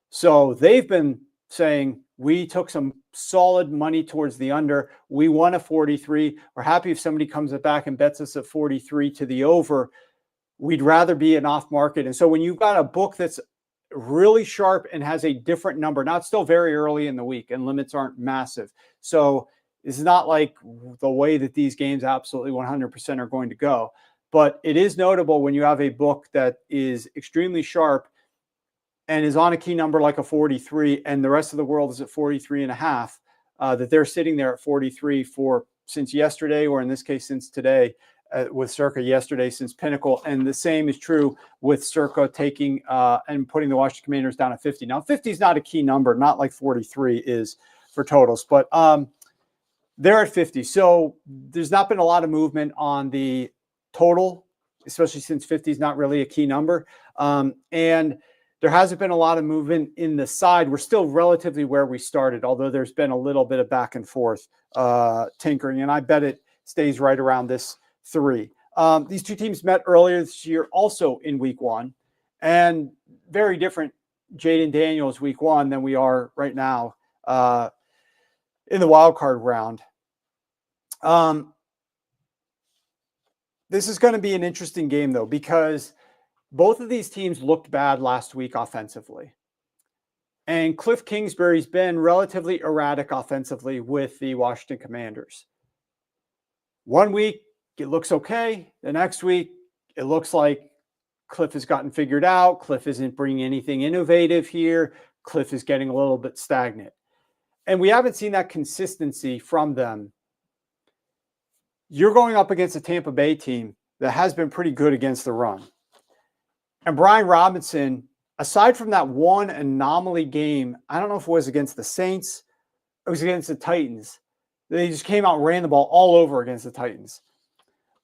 [SPEAKER 1] So they've been saying, we took some solid money towards the under. We won a 43. We're happy if somebody comes back and bets us at 43 to the over. We'd rather be an off market. And so when you've got a book that's really sharp and has a different number, now it's still very early in the week and limits aren't massive. So it's not like the way that these games absolutely 100% are going to go. But it is notable when you have a book that is extremely sharp and is on a key number like a 43, and the rest of the world is at 43.5, that they're sitting there at 43 for since yesterday, or in this case, since today, with Circa yesterday, since Pinnacle. And the same is true with Circa taking and putting the Washington Commanders down at 50. Now, 50 is not a key number, not like 43 is for totals, but they're at 50. So there's not been a lot of movement on the total, especially since 50 is not really a key number. And there hasn't been a lot of movement in the side. We're still relatively where we started, although there's been a little bit of back and forth tinkering, and I bet it stays right around this 3. These two teams met earlier this year, also in week 1, and very different Jaden Daniels week 1 than we are right now in the wild card round. This is going to be an interesting game, though, because both of these teams looked bad last week offensively. And Cliff Kingsbury's been relatively erratic offensively with the Washington Commanders. One week, it looks okay. The next week, it looks like Cliff has gotten figured out. Cliff isn't bringing anything innovative here. Cliff is getting a little bit stagnant. And we haven't seen that consistency from them. You're going up against a Tampa Bay team that has been pretty good against the run. And Brian Robinson, aside from that one anomaly game, I don't know if it was against the Saints, it was against the Titans. They just came out and ran the ball all over against the Titans.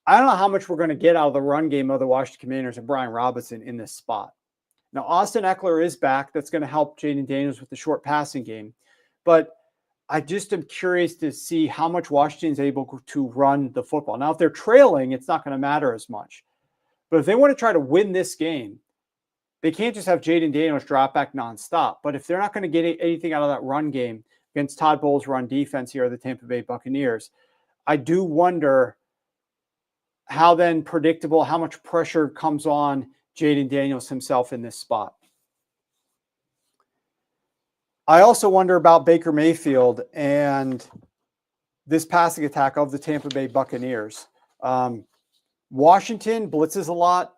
[SPEAKER 1] I don't know how much we're going to get out of the run game of the Washington Commanders and Brian Robinson in this spot. Now, Austin Eckler is back. That's going to help Jaden Daniels with the short passing game. But I just am curious to see how much Washington is able to run the football. Now, if they're trailing, it's not going to matter as much. But if they want to try to win this game, they can't just have Jaden Daniels drop back nonstop. But if they're not going to get anything out of that run game against Todd Bowles' run defense here, the Tampa Bay Buccaneers, I do wonder how then predictable, how much pressure comes on Jaden Daniels himself in this spot. I also wonder about Baker Mayfield and this passing attack of the Tampa Bay Buccaneers. Washington blitzes a lot.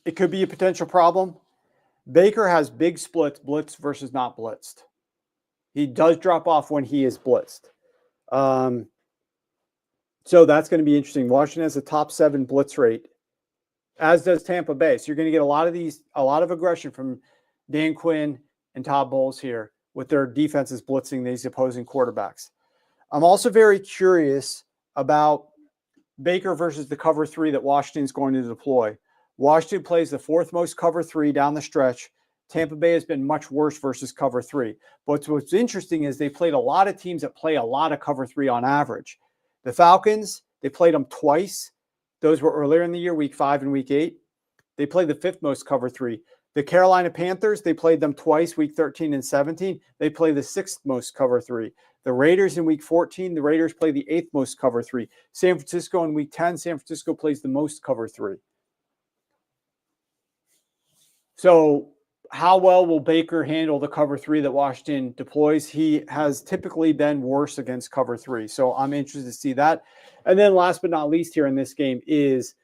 [SPEAKER 1] It could be a potential problem. Baker has big splits, blitz versus not blitzed. He does drop off when he is blitzed. So that's going to be interesting. Washington has a top 7 blitz rate, as does Tampa Bay. So you're going to get a lot of aggression from Dan Quinn and Todd Bowles here with their defenses blitzing these opposing quarterbacks. I'm also very curious about Baker versus the cover 3 that Washington's going to deploy. Washington plays the 4th most cover 3 down the stretch. Tampa Bay has been much worse versus cover 3. But what's interesting is they played a lot of teams that play a lot of cover 3 on average. The Falcons, they played them twice. Those were earlier in the year, week 5 and week 8. They played the 5th most cover 3. The Carolina Panthers, they played them twice, week 13 and 17. They play the 6th most cover 3. The Raiders in week 14, the Raiders play the 8th most cover 3. San Francisco in week 10, San Francisco plays the most cover 3. So how well will Baker handle the cover 3 that Washington deploys? He has typically been worse against cover 3. So I'm interested to see that. And then last but not least here in this game is,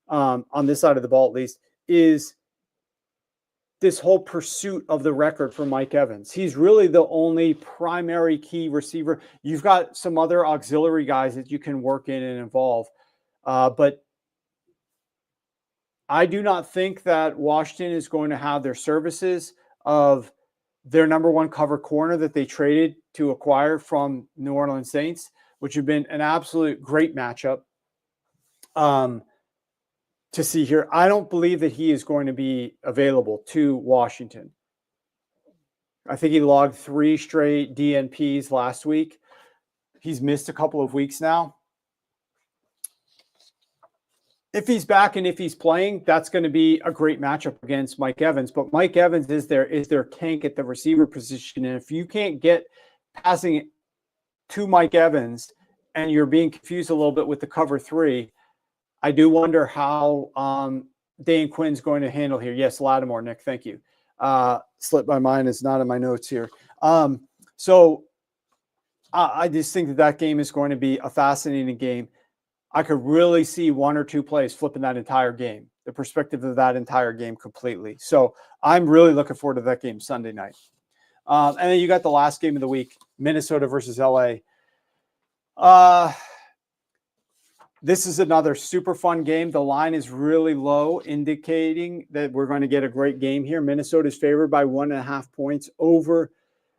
[SPEAKER 1] on this side of the ball at least, is this whole pursuit of the record for Mike Evans. He's really the only primary key receiver. You've got some other auxiliary guys that you can work in and involve. But I do not think that Washington is going to have their services of their number 1 cover corner that they traded to acquire from New Orleans Saints, which have been an absolute great matchup to see here. I don't believe that he is going to be available to Washington. I think he logged 3 straight DNPs last week. He's missed a couple of weeks now. If he's back and if he's playing, that's going to be a great matchup against Mike Evans. But Mike Evans is their tank at the receiver position. And if you can't get passing to Mike Evans and you're being confused a little bit with the cover 3, I do wonder how Dan Quinn's going to handle here. Yes, Lattimore, Nick, thank you. Slipped my mind. It's not in my notes here. So I just think that game is going to be a fascinating game. I could really see 1 or 2 plays flipping that entire game, the perspective of that entire game completely. So I'm really looking forward to that game Sunday night. And then you got the last game of the week, Minnesota versus LA. This is another super fun game. The line is really low, indicating that we're going to get a great game here. Minnesota is favored by 1.5 points over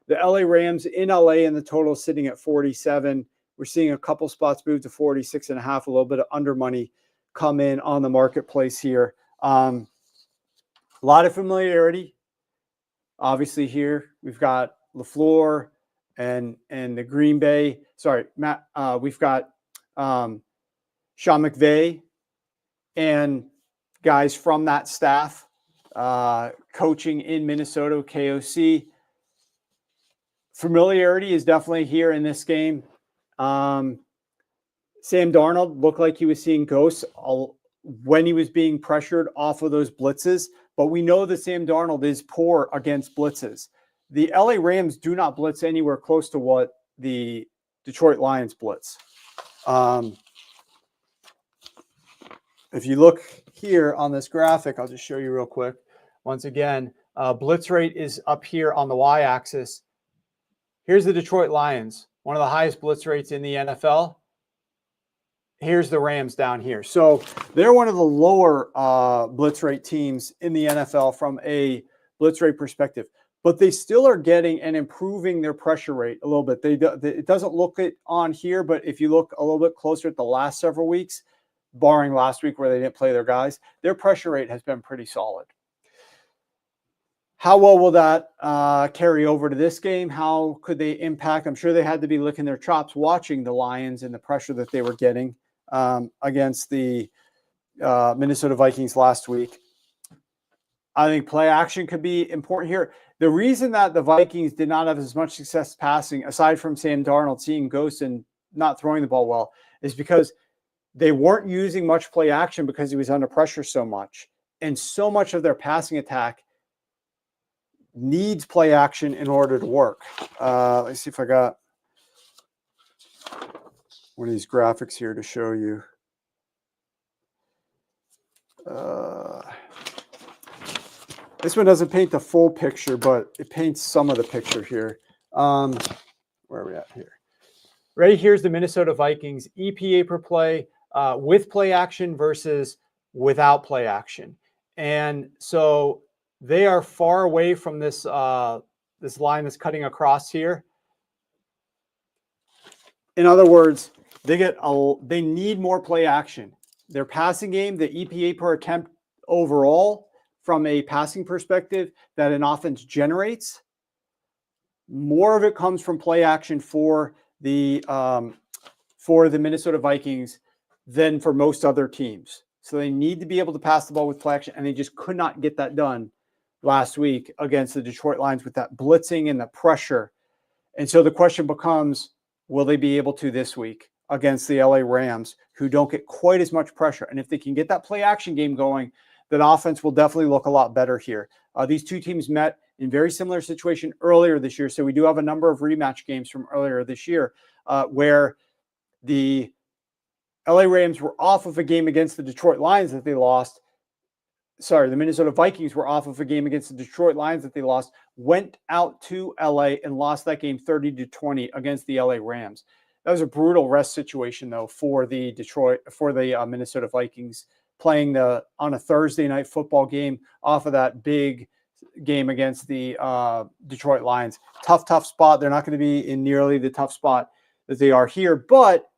[SPEAKER 1] the LA Rams in LA, and the total is sitting at 47. We're seeing a couple spots move to 46.5, a little bit of under money come in on the marketplace here. A lot of familiarity. Obviously here we've got LaFleur and the Green Bay. Sorry, Matt. We've got Sean McVay and guys from that staff coaching in Minnesota, KOC. Familiarity is definitely here in this game. Sam Darnold looked like he was seeing ghosts when he was being pressured off of those blitzes, but we know that Sam Darnold is poor against blitzes. The LA Rams do not blitz anywhere close to what the Detroit Lions blitz. If you look here on this graphic, I'll just show you real quick. Once again, blitz rate is up here on the y-axis. Here's the Detroit Lions, one of the highest blitz rates in the NFL. Here's the Rams down here. So they're one of the lower blitz rate teams in the NFL from a blitz rate perspective. but they still are getting and improving their pressure rate a little bit. It doesn't look it on here, but if you look a little bit closer at the last several weeks, barring last week where they didn't play their guys, their pressure rate has been pretty solid. How well will that carry over to this game? How could they impact? I'm sure they had to be licking their chops watching the Lions and the pressure that they were getting against the Minnesota Vikings last week. I think play action could be important here. The reason that the Vikings did not have as much success passing, aside from Sam Darnold seeing ghosts and not throwing the ball well, is because they weren't using much play action because he was under pressure so much. And so much of their passing attack needs play action in order to work. Let's see if I got one of these graphics here to show you. This one doesn't paint the full picture, but it paints some of the picture here. Where are we at here? Right here's the Minnesota Vikings EPA per play with play action versus without play action. And so they are far away from this this line that's cutting across here. In other words, they need more play action. Their passing game, the EPA per attempt overall, from a passing perspective that an offense generates, more of it comes from play action for the Minnesota Vikings than for most other teams. So they need to be able to pass the ball with play action, and they just could not get that done last week against the Detroit Lions with that blitzing and the pressure. And so the question becomes, will they be able to this week against the LA Rams, who don't get quite as much pressure? And if they can get that play action game going, that offense will definitely look a lot better here. These two teams met in very similar situation earlier this year. So we do have a number of rematch games from earlier this year where the LA Rams were off of a game against the Detroit Lions that they lost. Sorry, the Minnesota Vikings were off of a game against the Detroit Lions that they lost, went out to LA and lost that game 30-20 against the LA Rams. That was a brutal rest situation, though, for the Minnesota Vikings, playing on a Thursday night football game off of that big game against the Detroit Lions. Tough spot. They're not going to be in nearly the tough spot that they are here, but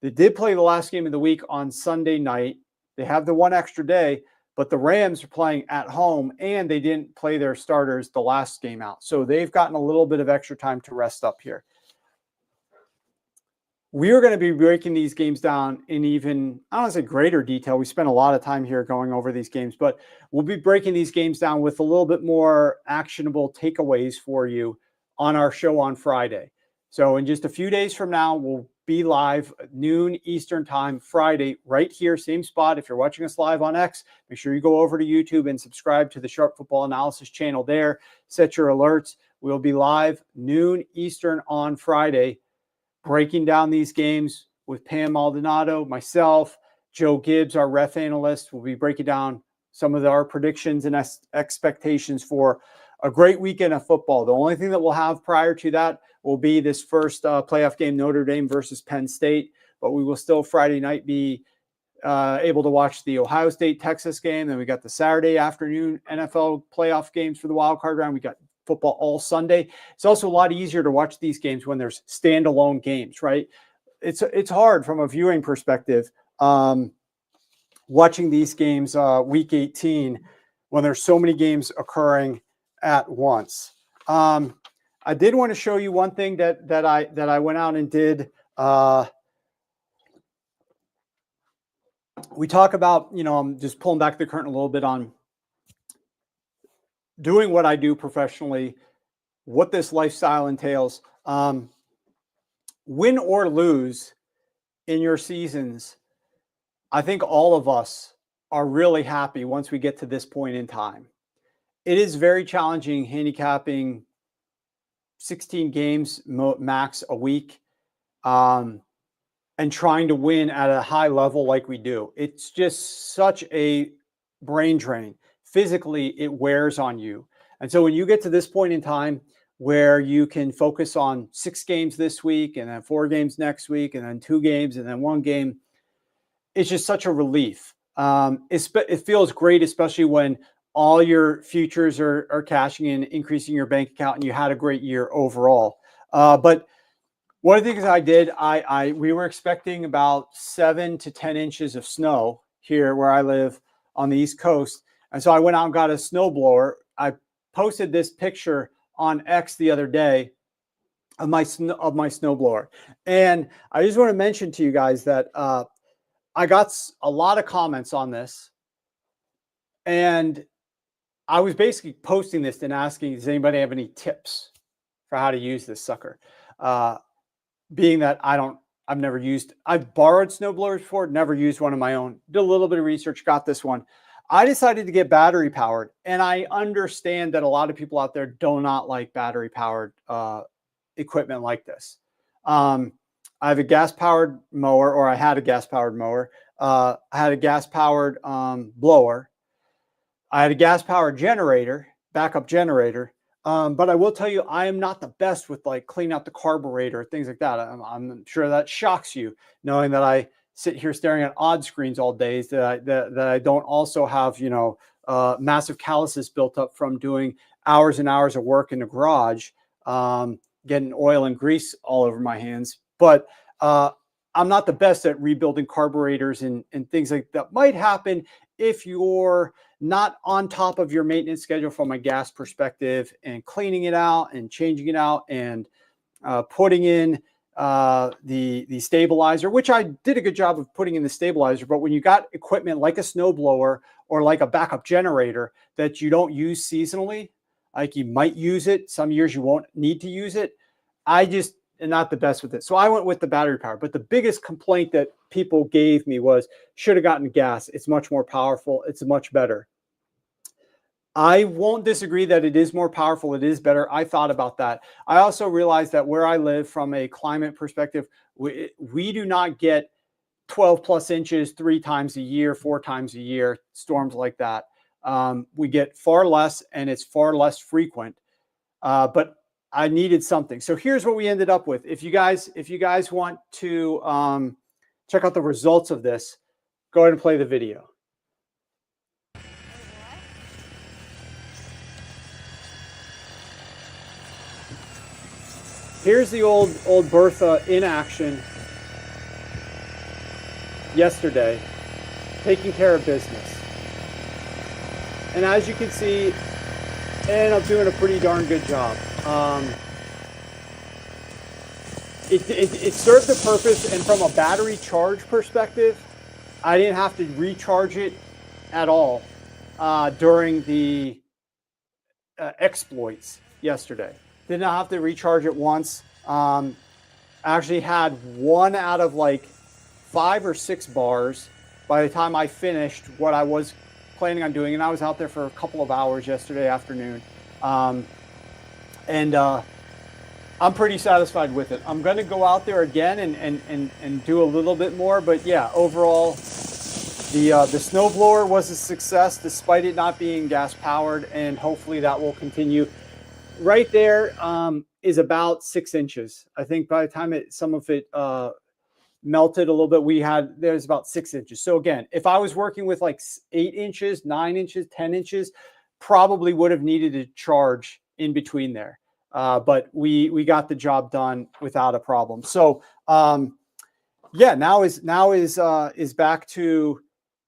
[SPEAKER 1] they did play the last game of the week on Sunday night. They have the one extra day, but the Rams are playing at home, and they didn't play their starters the last game out. So they've gotten a little bit of extra time to rest up here. We are going to be breaking these games down in even, I don't want to say greater detail. We spent a lot of time here going over these games, but we'll be breaking these games down with a little bit more actionable takeaways for you on our show on Friday. So in just a few days from now, we'll be live at noon Eastern time, Friday, right here, same spot. If you're watching us live on X, make sure you go over to YouTube and subscribe to the Sharp Football Analysis channel there. Set your alerts. We'll be live noon Eastern on Friday, breaking down these games with Pam Maldonado, myself, Joe Gibbs, our ref analyst. We'll be breaking down some of our predictions and expectations for a great weekend of football. The only thing that we'll have prior to that will be this first playoff game, Notre Dame versus Penn State. But we will still Friday night be able to watch the Ohio State-Texas game. Then we got the Saturday afternoon NFL playoff games for the wild card round. We got football all Sunday. It's also a lot easier to watch these games when there's standalone games, right? It's hard from a viewing perspective watching these games week 18 when there's so many games occurring at once. I did want to show you one thing that I went out and did. We talk about, I'm just pulling back the curtain a little bit on doing what I do professionally, what this lifestyle entails. Win or lose in your seasons, I think all of us are really happy once we get to this point in time. It is very challenging handicapping 16 games max a week and trying to win at a high level like we do. It's just such a brain drain. Physically, it wears on you. And so when you get to this point in time where you can focus on 6 games this week and then 4 games next week and then 2 games and then 1 game, it's just such a relief. It feels great, especially when all your futures are cashing in, increasing your bank account, and you had a great year overall. But one of the things I did, we were expecting about 7 to 10 inches of snow here where I live on the East Coast. And so I went out and got a snowblower. I posted this picture on X the other day of my snowblower. And I just want to mention to you guys that I got a lot of comments on this. And I was basically posting this and asking, does anybody have any tips for how to use this sucker? Being that I've borrowed snowblowers before, never used one of my own, did a little bit of research, got this one. I decided to get battery powered. And I understand that a lot of people out there do not like battery powered equipment like this. I have a gas powered mower, or I had a gas powered mower. I had a gas powered blower. I had a gas powered generator, backup generator. But I will tell you, I am not the best with like cleaning out the carburetor, things like that. I'm sure that shocks you, knowing that I sit here staring at odd screens all day, that I don't also have, massive calluses built up from doing hours and hours of work in the garage, getting oil and grease all over my hands. But I'm not the best at rebuilding carburetors and things like that. Might happen if you're not on top of your maintenance schedule from a gas perspective and cleaning it out and changing it out and putting in the stabilizer, which I did a good job of putting in the stabilizer. But when you got equipment like a snowblower or like a backup generator that you don't use seasonally, like you might use it, some years you won't need to use it, I just am not the best with it. So I went with the battery power. But the biggest complaint that people gave me was, should have gotten gas. It's much more powerful. It's much better. I won't disagree that it is more powerful. It is better. I thought about that. I also realized that where I live from a climate perspective, we do not get 12 plus inches 3 times a year, 4 times a year, storms like that. We get far less, and it's far less frequent. But I needed something. So here's what we ended up with. If you guys want to check out the results of this, go ahead and play the video. Here's the old Bertha in action yesterday, taking care of business. And as you can see, it ended up doing a pretty darn good job. It served the purpose, and from a battery charge perspective, I didn't have to recharge it at all during the exploits yesterday. Did not have to recharge it once. Actually had 1 out of like 5 or 6 bars by the time I finished what I was planning on doing. And I was out there for a couple of hours yesterday afternoon. I'm pretty satisfied with it. I'm going to go out there again and do a little bit more. But yeah, overall, the snowblower was a success despite it not being gas powered, and hopefully that will continue. Right there is about 6 inches. I think by the time some of it melted a little bit, there's about 6 inches. So again, if I was working with like 8 inches, 9 inches, 10 inches, probably would have needed to charge in between there. But we got the job done without a problem. So yeah, now is back to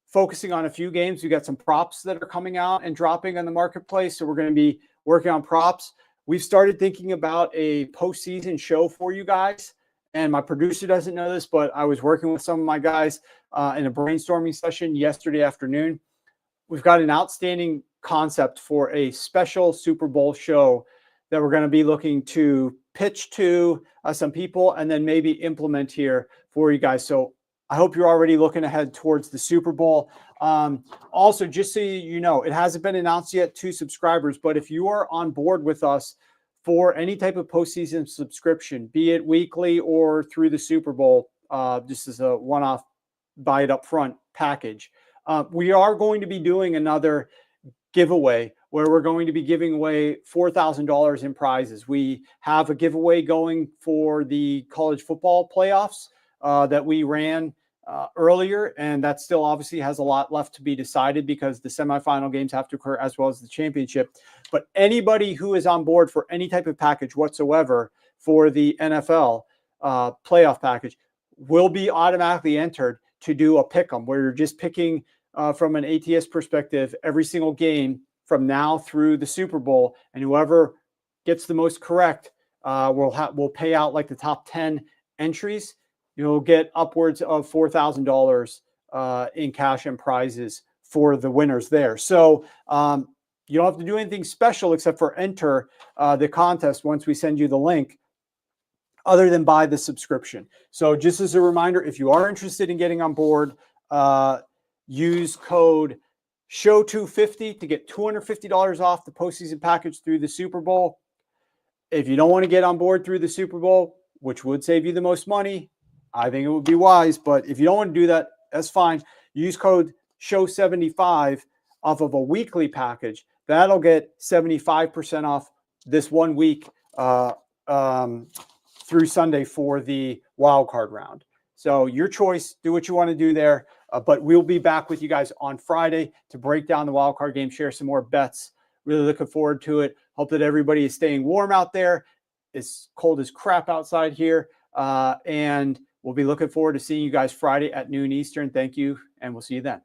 [SPEAKER 1] focusing on a few games. We got some props that are coming out and dropping on the marketplace. So we're going to be working on props. We've started thinking about a postseason show for you guys. And my producer doesn't know this, but I was working with some of my guys in a brainstorming session yesterday afternoon. We've got an outstanding concept for a special Super Bowl show that we're going to be looking to pitch to some people and then maybe implement here for you guys. So I hope you're already looking ahead towards the Super Bowl. Also, just so you know, it hasn't been announced yet to subscribers, but if you are on board with us for any type of postseason subscription, be it weekly or through the Super Bowl, just as a one-off buy it up front package, we are going to be doing another giveaway where we're going to be giving away $4,000 in prizes. We have a giveaway going for the college football playoffs that we ran earlier, and that still obviously has a lot left to be decided because the semifinal games have to occur as well as the championship. But anybody who is on board for any type of package whatsoever for the NFL playoff package will be automatically entered to do a pick 'em, where you're just picking from an ATS perspective every single game from now through the Super Bowl, and whoever gets the most correct will pay out like the top 10 entries. You'll get upwards of $4,000 in cash and prizes for the winners there. So you don't have to do anything special except for enter the contest once we send you the link, other than buy the subscription. So just as a reminder, if you are interested in getting on board, use code SHOW250 to get $250 off the postseason package through the Super Bowl. If you don't want to get on board through the Super Bowl, which would save you the most money, I think it would be wise. But if you don't want to do that, that's fine. Use code SHOW75 off of a weekly package. That'll get 75% off this 1 week through Sunday for the wild card round. So your choice, do what you want to do there. But we'll be back with you guys on Friday to break down the wild card game, share some more bets. Really looking forward to it. Hope that everybody is staying warm out there. It's cold as crap outside here. And we'll be looking forward to seeing you guys Friday at noon Eastern. Thank you, and we'll see you then.